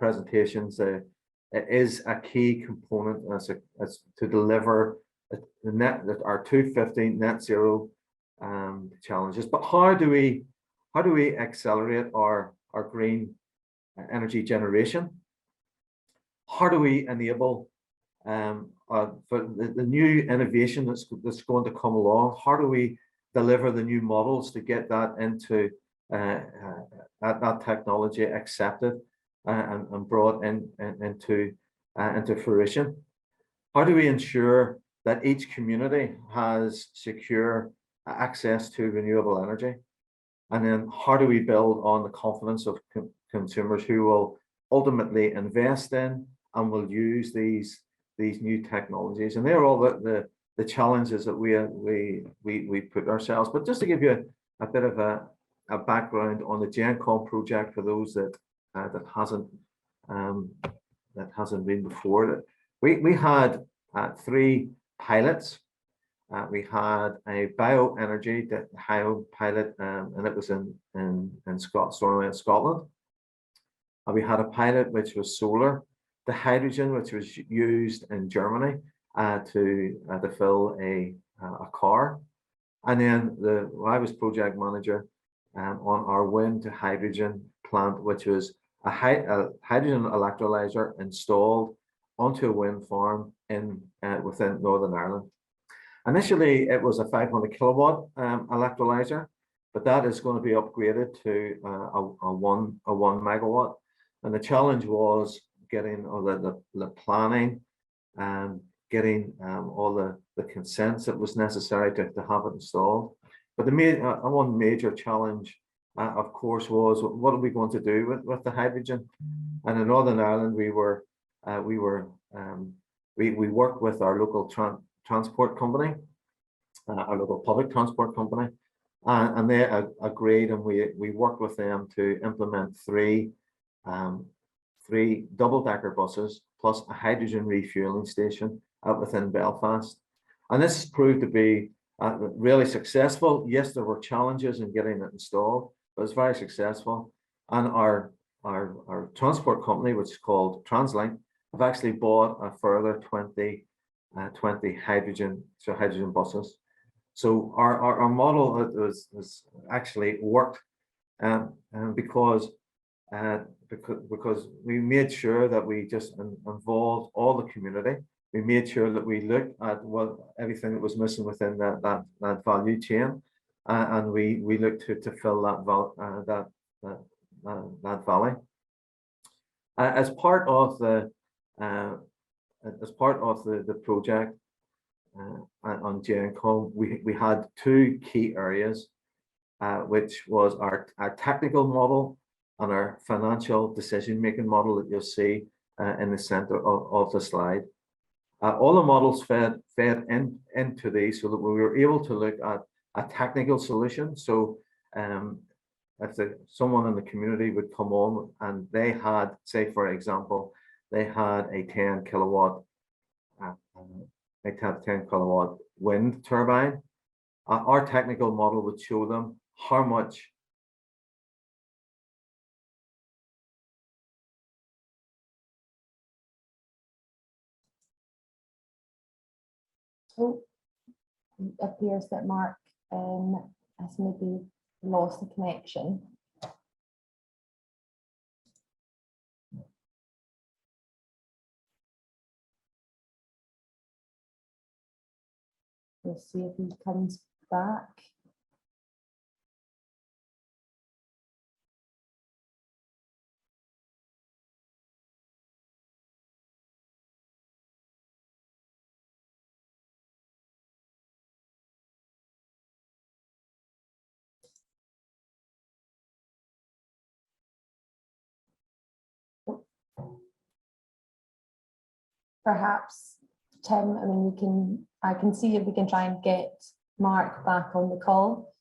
presentations, it is a key component as to deliver our 250 net zero challenges. But how do we accelerate our green energy generation? How do we enable for the new innovation that's going to come along? How do we deliver the new models to get that into that technology accepted and brought into fruition? How do we ensure that each community has secure access to renewable energy? And then how do we build on the confidence of consumers who will ultimately invest in and will use these new technologies? And they're all the challenges that we put ourselves. But just to give you a bit of a background on the GenCon project for those that hasn't been before, we had 3 pilots. We had a bioenergy pilot, and it was in Scotland. And we had a pilot which was solar, the hydrogen which was used in Germany to fill a car, and then I was project manager on our wind to hydrogen plant, which was a hydrogen electrolyzer installed onto a wind farm within Northern Ireland. Initially, it was a 500 kilowatt electrolyzer, but that is going to be upgraded to a 1 megawatt. And the challenge was getting all the planning and getting all the consents that was necessary to have it installed. But one major challenge, of course, was what are we going to do with the hydrogen? And in Northern Ireland, we worked with our local transport company, our local public transport company, and they agreed, and we worked with them to implement 3 double-decker buses plus a hydrogen refueling station within Belfast. And this proved to be really successful. Yes, there were challenges in getting it installed, but it's very successful. And our transport company, which is called TransLink, have actually bought a further 20 hydrogen buses. So our model has actually worked, because we made sure that we just involved all the community. We made sure that we looked at everything that was missing within that value chain, and we looked to fill that valley. As part of the project on Caen, we had two key areas, which was our technical model and our financial decision-making model that you'll see in the center of the slide. All the models fed into these so that we were able to look at a technical solution. So if someone in the community would come on and they had, say, for example, they had a 10 kilowatt wind turbine, our technical model would show them how much Oh, it appears that Mark has maybe lost the connection. We'll see if he comes back. Perhaps, Tim, I mean, I can see if we can try and get Mark back on the call.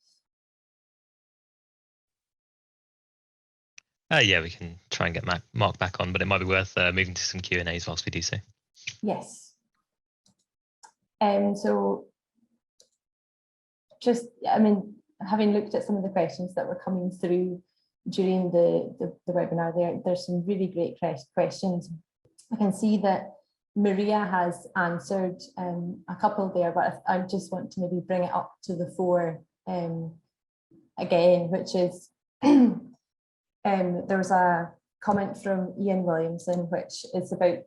Yeah, we can try and get Mark back on, but it might be worth moving to some Q&As whilst we do so. Yes. So just, I mean, having looked at some of the questions that were coming through during the webinar, there's some really great questions. I can see that Maria has answered a couple there, but I just want to maybe bring it up to the fore again, which is there was a comment from Ian Williamson, which is about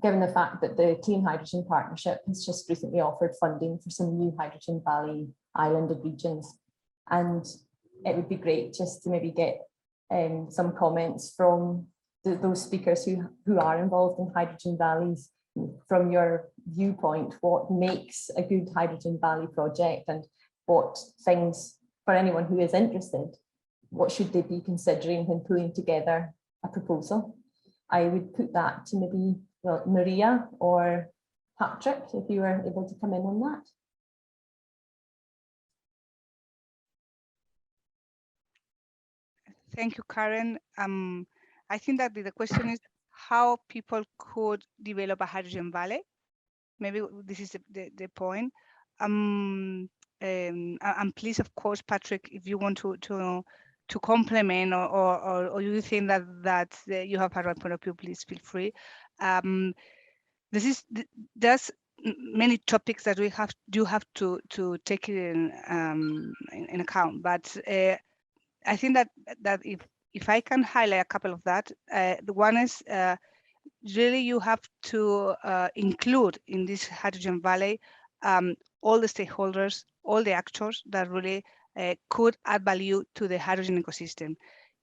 given the fact that the Clean Hydrogen Partnership has just recently offered funding for some new Hydrogen Valley islanded regions. And it would be great just to maybe get some comments from those speakers who are involved in hydrogen valleys. From your viewpoint, what makes a good Hydrogen Valley project, and what things, for anyone who is interested, what should they be considering when pulling together a proposal? I would put that to maybe, well, Maria or Patrick, if you were able to come in on that. Thank you, Karen. I think that the question is how people could develop a hydrogen valley. Maybe this is the point. And please, of course, Patrick, if you want to complement or you think that you have a right point of view, please feel free. There's many topics that we have to take in account, but I think that if I can highlight a couple of that, the one is really you have to include in this hydrogen valley all the stakeholders, all the actors that really could add value to the hydrogen ecosystem.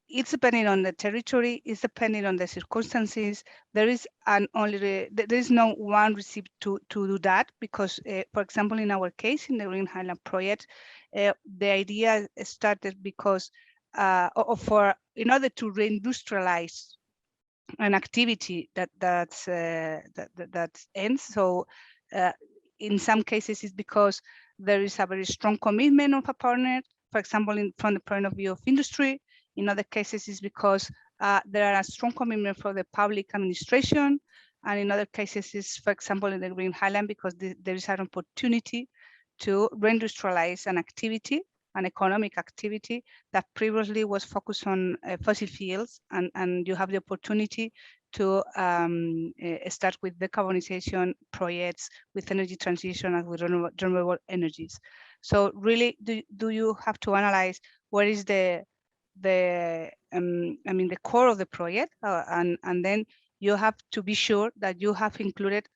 It's depending on the territory, it's depending on the circumstances. There is no one recipe to do that, because, for example, in our case, in the Green Hysland project, the idea started because in order to reindustrialize an activity that ends. So in some cases, it's because there is a very strong commitment of a partner, for example, from the point of view of industry. In other cases, it's because there are a strong commitment for the public administration. And in other cases, it's, for example, in the Green Hysland, because there is an opportunity to reindustrialize an activity, an economic activity that previously was focused on fossil fuels, and you have the opportunity to start with decarbonization projects, with energy transition, and with renewable energies. So really, do you have to analyze what is the core of the project, and then you have to be sure that you have included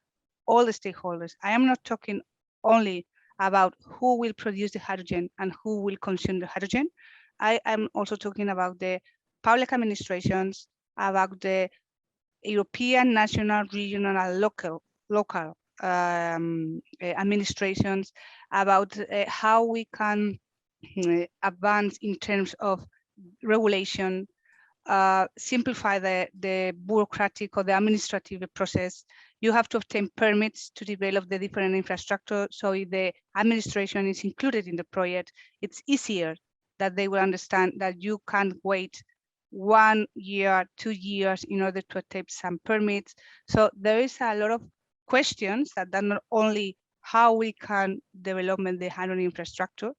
all the stakeholders. I am not talking only about who will produce the hydrogen and who will consume the hydrogen. I am also talking about the public administrations, about the European, national, regional, and local administrations, about how we can advance in terms of regulation, simplify the bureaucratic or the administrative process. You have to obtain permits to develop the different infrastructure. So if the administration is included in the project, it's easier that they will understand that you can't wait 1 year, 2 years in order to obtain some permits. So there is a lot of questions that are not only how we can develop the hydrogen infrastructure,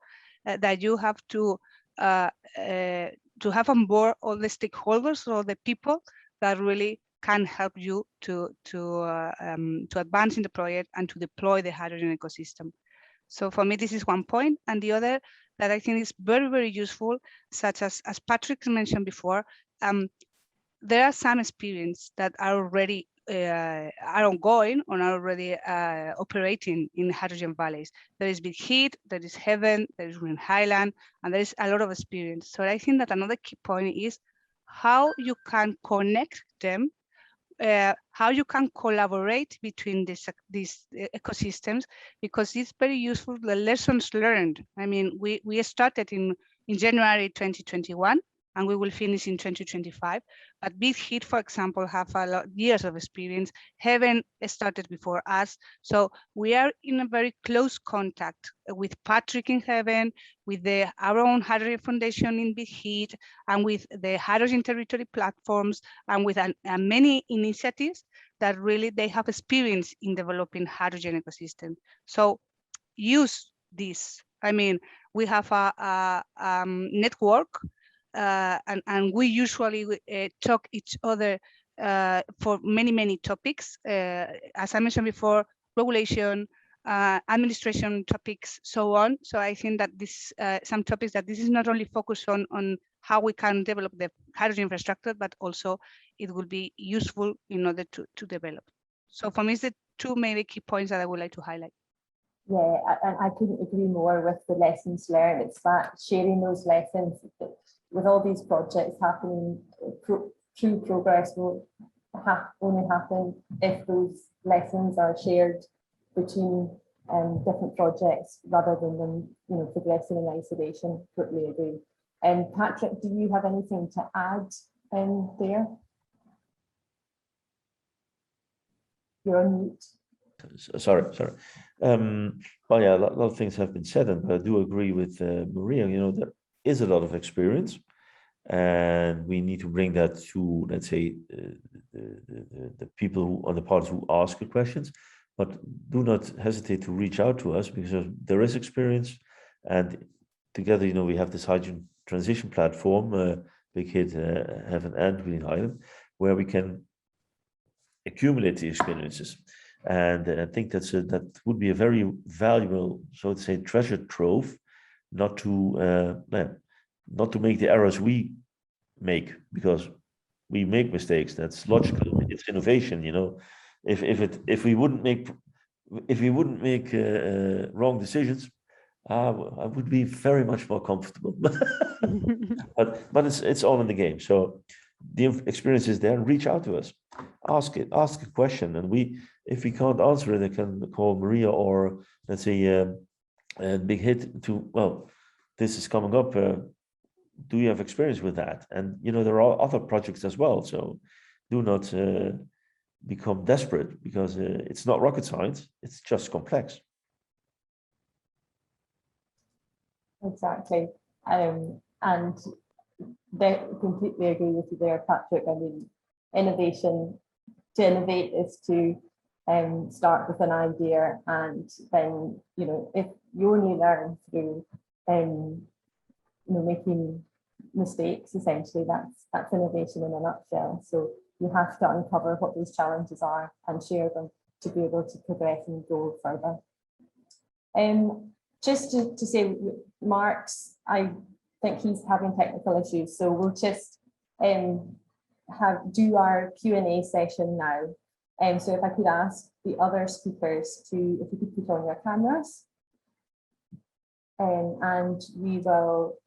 that you have to have on board all the stakeholders or the people that really can help you to advance in the project and to deploy the hydrogen ecosystem. So for me, this is one point. And the other that I think is very, very useful, such as Patrick mentioned before, there are some experience that are already are ongoing or are already operating in hydrogen valleys. There is Big Heat, there is Havre, there is Green Hysland, and there is a lot of experience. So I think that another key point is how you can connect them, how you can collaborate between these ecosystems, because it's very useful, the lessons learned. I mean, we started in January 2021, and we will finish in 2025. But Big Heat, for example, have a lot years of experience. Havre started before us. So we are in a very close contact with Patrick in Havre, with our own Hydrogen Foundation in Big Heat, and with the Hydrogen Territory platforms, and with many initiatives that really they have experience in developing hydrogen ecosystem. So use this. I mean, we have a network, and we usually talk each other for many topics. As I mentioned before, regulation, administration topics, so on. So I think that this some topics that this is not only focused on how we can develop the hydrogen infrastructure, but also it will be useful in order to develop. So for me, it's the two main key points that I would like to highlight. Yeah, and I couldn't agree more with the lessons learned. It's that sharing those lessons with all these projects happening, true progress will only happen if those lessons are shared between different projects rather than them, progressing in isolation. Totally agree. Patrick, do you have anything to add there? You're on mute. Sorry. Well, yeah, a lot of things have been said, and I do agree with Maria. There is a lot of experience, and we need to bring that to, let's say, the people who are the parties who ask the questions. But do not hesitate to reach out to us, because there is experience, and together, we have this hydrogen transition platform, Big Hit, Havre, and Green Hysland, where we can accumulate the experiences. And I think that would be a very valuable, so to say, treasure trove, not to make the errors we make, because we make mistakes. That's logical. It's innovation, If we wouldn't make wrong decisions, I would be very much more comfortable. but it's all in the game. So the experience is there. Reach out to us, ask a question, and if we can't answer it, I can call Maria or, let's say, Big Hit to, well, this is coming up. Do you have experience with that? And there are other projects as well. So do not become desperate, because it's not rocket science. It's just complex. Exactly. And they completely agree with you there, Patrick. I mean, to innovate is to start with an idea, and then, if you only learn through, making mistakes, essentially, that's innovation in a nutshell. So you have to uncover what those challenges are and share them to be able to progress and go further. Just to say, Mark's, I think he's having technical issues, so we'll just do our Q&A session now. So if I could ask the other speakers if you could put on your cameras, and we will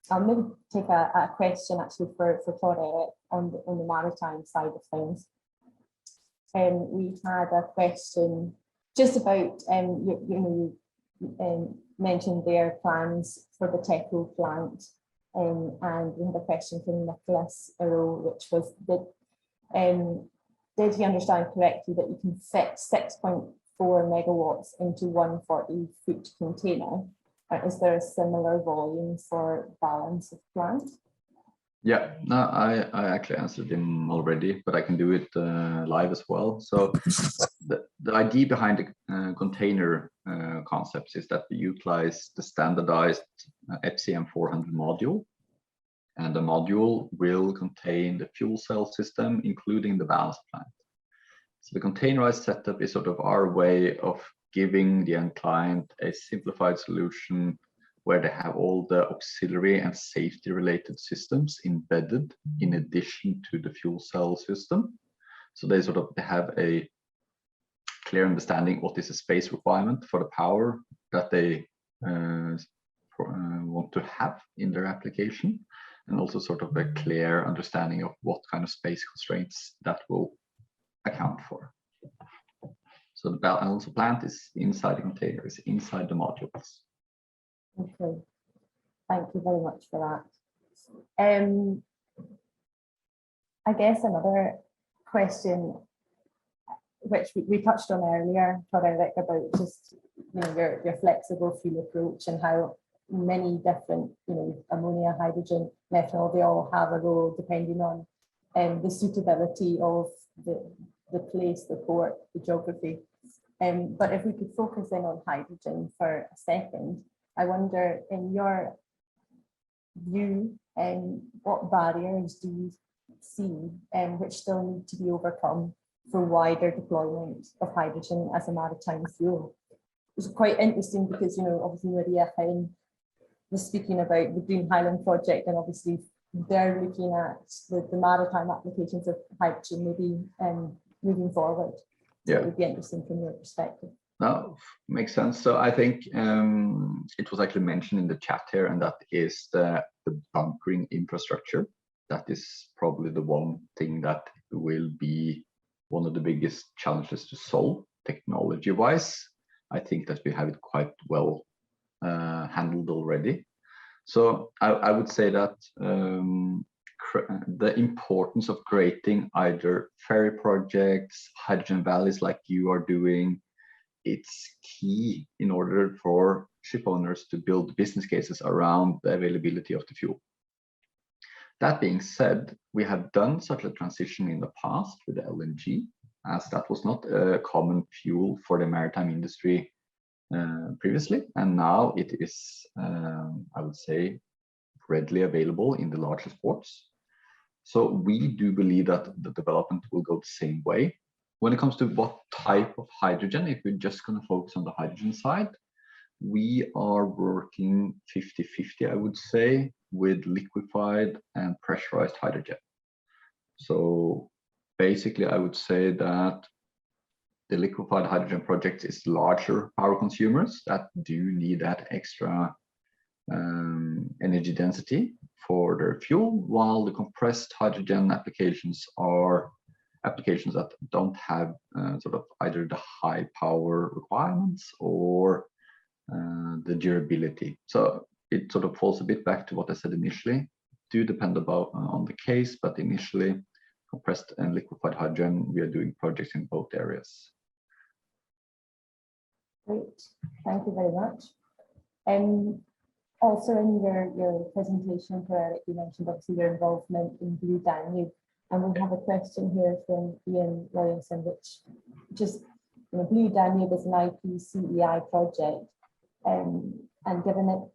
I'll maybe take a question actually for Tor on the maritime side of things. We had a question just about, you mentioned their plans for the TECO plant, and we had a question from Nicholas Earl, which was that, did he understand correctly that you can fit 6.4 megawatts into 140-foot container? Is there a similar volume for balance of plant? Yeah, no, I actually answered him already, but I can do it live as well. So the idea behind the container concepts is that we utilize the standardized FCM 400 module, and the module will contain the fuel cell system, including the balance plant. So the containerized setup is sort of our way of giving the end client a simplified solution where they have all the auxiliary and safety related systems embedded in addition to the fuel cell system. So they have a clear understanding what is a space requirement for the power that they want to have in their application, and also sort of a clear understanding of what kind of space constraints that will account for. So the balance of plant is inside the container, is inside the modules. Okay, thank you very much for that. I guess another question, which we touched on earlier, Torek, about just your flexible fuel approach and how many different, ammonia, hydrogen, methanol, they all have a role depending on the suitability of the place, the port, the geography. But if we could focus in on hydrogen for a second, I wonder, in your view, what barriers do you see which still need to be overcome for wider deployment of hydrogen as a maritime fuel? It's quite interesting because, obviously Maria was speaking about the Green Hysland project, and obviously they're looking at the maritime applications of hydrogen maybe moving forward. So yeah, it would be interesting from your perspective. No, makes sense. So I think it was actually mentioned in the chat here, and that is the bunkering infrastructure. That is probably the one thing that will be one of the biggest challenges to solve technology-wise. I think that we have it quite well handled already. So I would say that the importance of creating either ferry projects, hydrogen valleys like you are doing, it's key in order for ship owners to build business cases around the availability of the fuel. That being said, we have done such a transition in the past with the LNG, as that was not a common fuel for the maritime industry previously, and now it is, I would say, readily available in the largest ports. So we do believe that the development will go the same way. When it comes to what type of hydrogen, if we're just going to focus on the hydrogen side, we are working 50-50, I would say, with liquefied and pressurized hydrogen. So basically, I would say that the liquefied hydrogen project is larger power consumers that do need that extra energy density for their fuel, while the compressed hydrogen applications are applications that don't have sort of either the high power requirements or the durability. So it sort of falls a bit back to what I said initially. Do depend on the case, but initially compressed and liquefied hydrogen, we are doing projects in both areas. Great, thank you very much. Also in your presentation, Eric, you mentioned obviously your involvement in Blue Danube, and we have a question here from Ian Williamson, which just, Blue Danube is an IPCEI project, and given that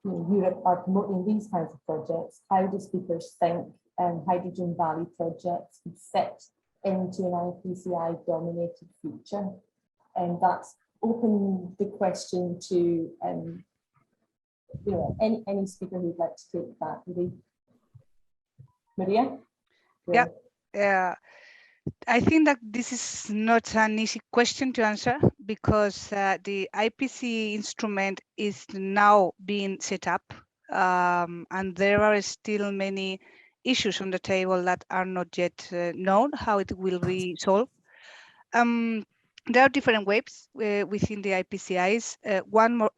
Europe are promoting these kinds of projects, how do speakers think Hydrogen Valley projects would fit into an IPCEI dominated future? And that's open the question to any speaker who'd like to take that. Really. Maria? Yeah. I think that this is not an easy question to answer, because the IPC instrument is now being set up. and there are still many issues on the table that are not yet known how it will be solved. There are different waves within the IPCIs. One more,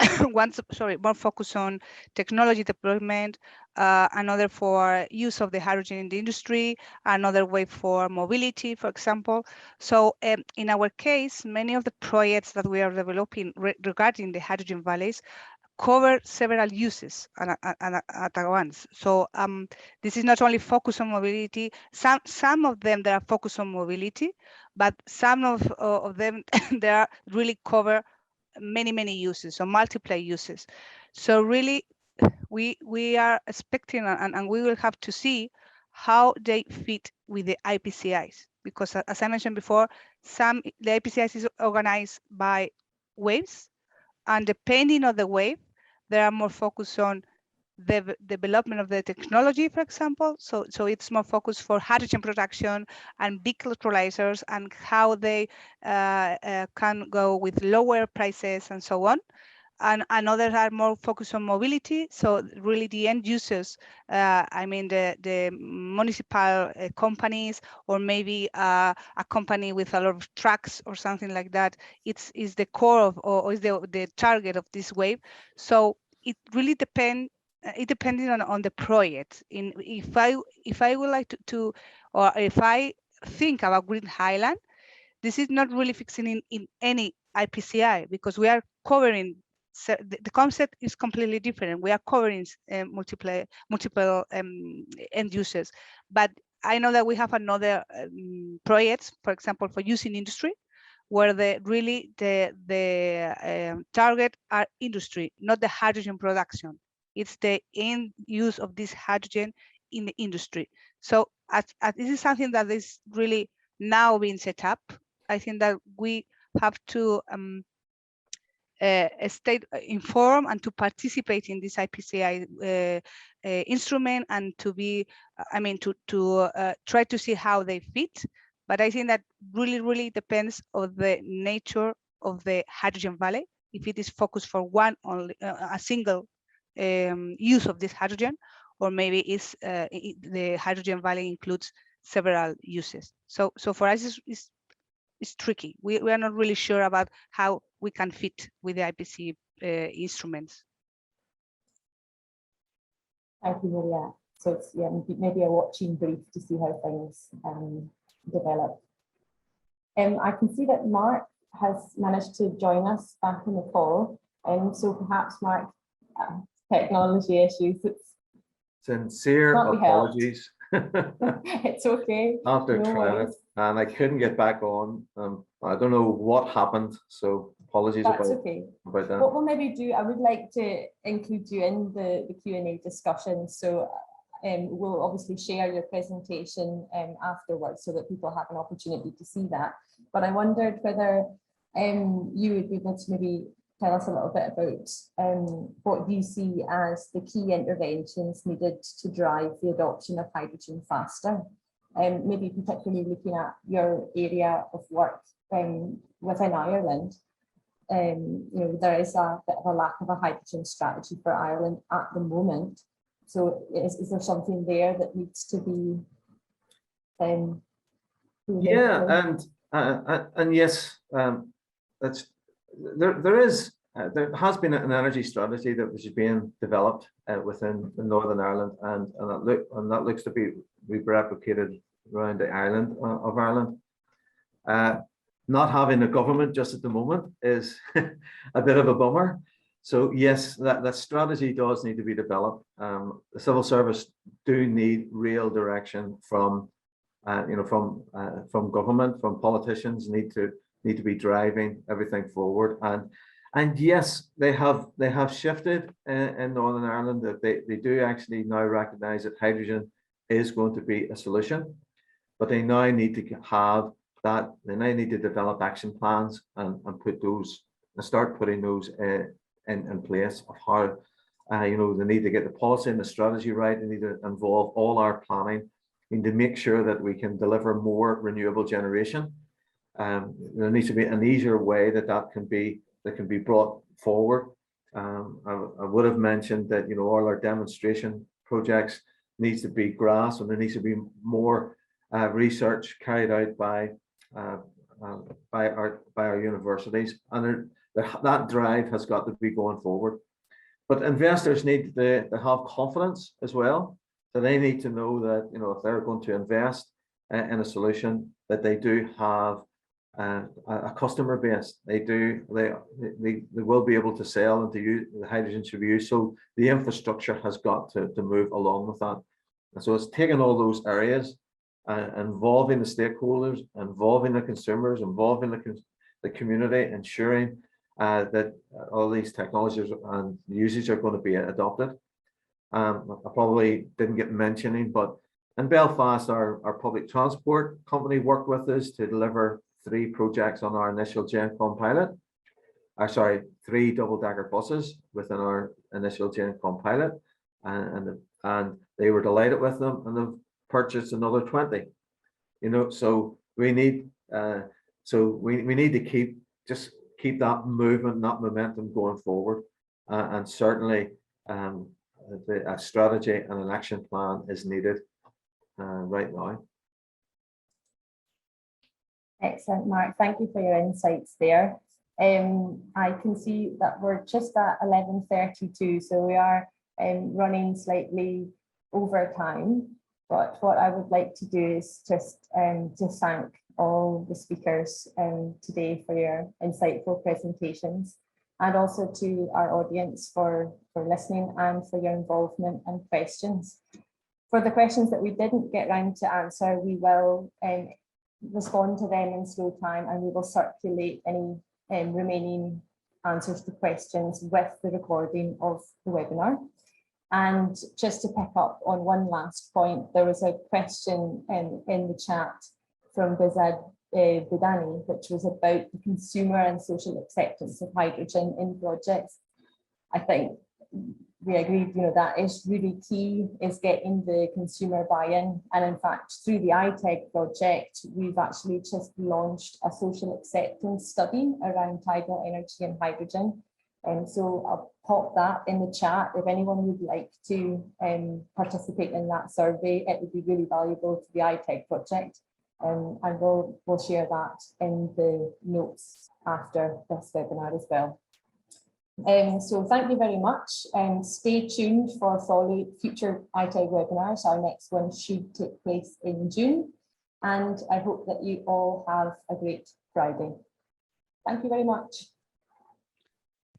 more focus on technology deployment, another for use of the hydrogen in the industry, another wave for mobility, for example. So in our case, many of the projects that we are developing regarding the hydrogen valleys cover several uses at once. So this is not only focused on mobility. Some of them that are focused on mobility, but some of them they are really cover many uses, so multiple uses. So really, we are expecting and we will have to see how they fit with the IPCIs, because as I mentioned before, the IPCIs is organized by waves, and depending on the wave, they are more focused on the development of the technology, for example. So it's more focused for hydrogen production and big electrolyzers and how they can go with lower prices and so on. And others are more focused on mobility. So really the end users, I mean the municipal companies, or maybe a company with a lot of trucks or something like that, is the core of, or is the target of this wave. So it really depends. It depending on the project. If I would like to or if I think about Green Hysland, this is not really fixing in any IPCI, because we are covering, so the concept is completely different. We are covering multiple end users, but I know that we have another projects, for example, for use in industry, where the target are industry, not the hydrogen production. It's the end use of this hydrogen in the industry. So this is something that is really now being set up. I think that we have to stay informed and to participate in this IPCI instrument, and to be, to try to see how they fit. But I think that really depends on the nature of the hydrogen valley. If it is focused for one only, a single use of this hydrogen, or maybe the hydrogen valley includes several uses. So for us, it's tricky. We are not really sure about how we can fit with the IPC instruments. Thank you, Maria. So it's maybe a watching brief to see how things develop. I can see that Mark has managed to join us back in the call. So perhaps Mark, technology issues. Sincere apologies. It's okay. After trying it, and I couldn't get back on. I don't know what happened, so apologies about that. What we'll maybe do, I would like to include you in the Q&A discussion. So we'll obviously share your presentation afterwards, so that people have an opportunity to see that. But I wondered whether you would be able to maybe tell us a little bit about what you see as the key interventions needed to drive the adoption of hydrogen faster. Maybe particularly looking at your area of work within Ireland. There is a bit of a lack of a hydrogen strategy for Ireland at the moment. So is there something there that needs to be yeah, and yes, that's there has been an energy strategy that was being developed within Northern Ireland, and that looks to be replicated around the island of Ireland. Not having a government just at the moment is a bit of a bummer. So yes, that strategy does need to be developed. The civil service do need real direction from from government, from politicians. Need to be driving everything forward. And yes, they have shifted in Northern Ireland, that they do actually now recognize that hydrogen is going to be a solution, but they now need to have that. They now need to develop action plans and put those and start putting those in place of how they need to get the policy and the strategy right. They need to involve all our planning. We need to make sure that we can deliver more renewable generation. There needs to be an easier way that can be brought forward. I would have mentioned that, you know, all our demonstration projects needs to be grassed, and there needs to be more research carried out by our universities, and that drive has got to be going forward. But investors need to have confidence as well. So they need to know that, you know, if they're going to invest in a solution, that they do have a customer base. They will be able to sell and to use the hydrogen to be used. So the infrastructure has got to move along with that. And so it's taking all those areas, involving the stakeholders, involving the consumers, involving the community, ensuring that all these technologies and usage are going to be adopted. I probably didn't get mentioning, but in Belfast, our public transport company worked with us to deliver 3 projects on our initial GenCom pilot. Sorry, 3 double-decker buses within our initial GenCom pilot, and they were delighted with them, and they've purchased another 20. You know, so we need we need to keep that movement, that momentum going forward, and certainly a strategy and an action plan is needed right now. Excellent, Mark. Thank you for your insights there. I can see that we're just at 11:32, so we are running slightly over time. But what I would like to do is just thank all the speakers today for your insightful presentations, and also to our audience for listening and for your involvement and questions. For the questions that we didn't get round to answer, we will respond to them in slow time, and we will circulate any remaining answers to questions with the recording of the webinar. And just to pick up on one last point, there was a question in the chat from Bizad Bidani, which was about the consumer and social acceptance of hydrogen in projects. I think we agreed, you know, that is really key, is getting the consumer buy-in. And in fact, through the ITEG project, we've actually just launched a social acceptance study around tidal energy and hydrogen. And so I'll pop that in the chat. If anyone would like to participate in that survey, it would be really valuable to the ITEG project. And we'll share that in the notes after this webinar as well. So thank you very much, and stay tuned for future ITEG webinars. Our next one should take place in June, and I hope that you all have a great Friday. Thank you very much.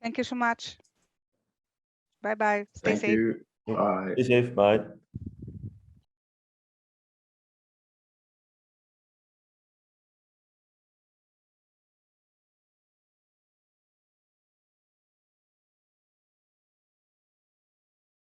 Thank you so much. Bye-bye. Stay safe. Thank you. Bye. Stay safe. Bye.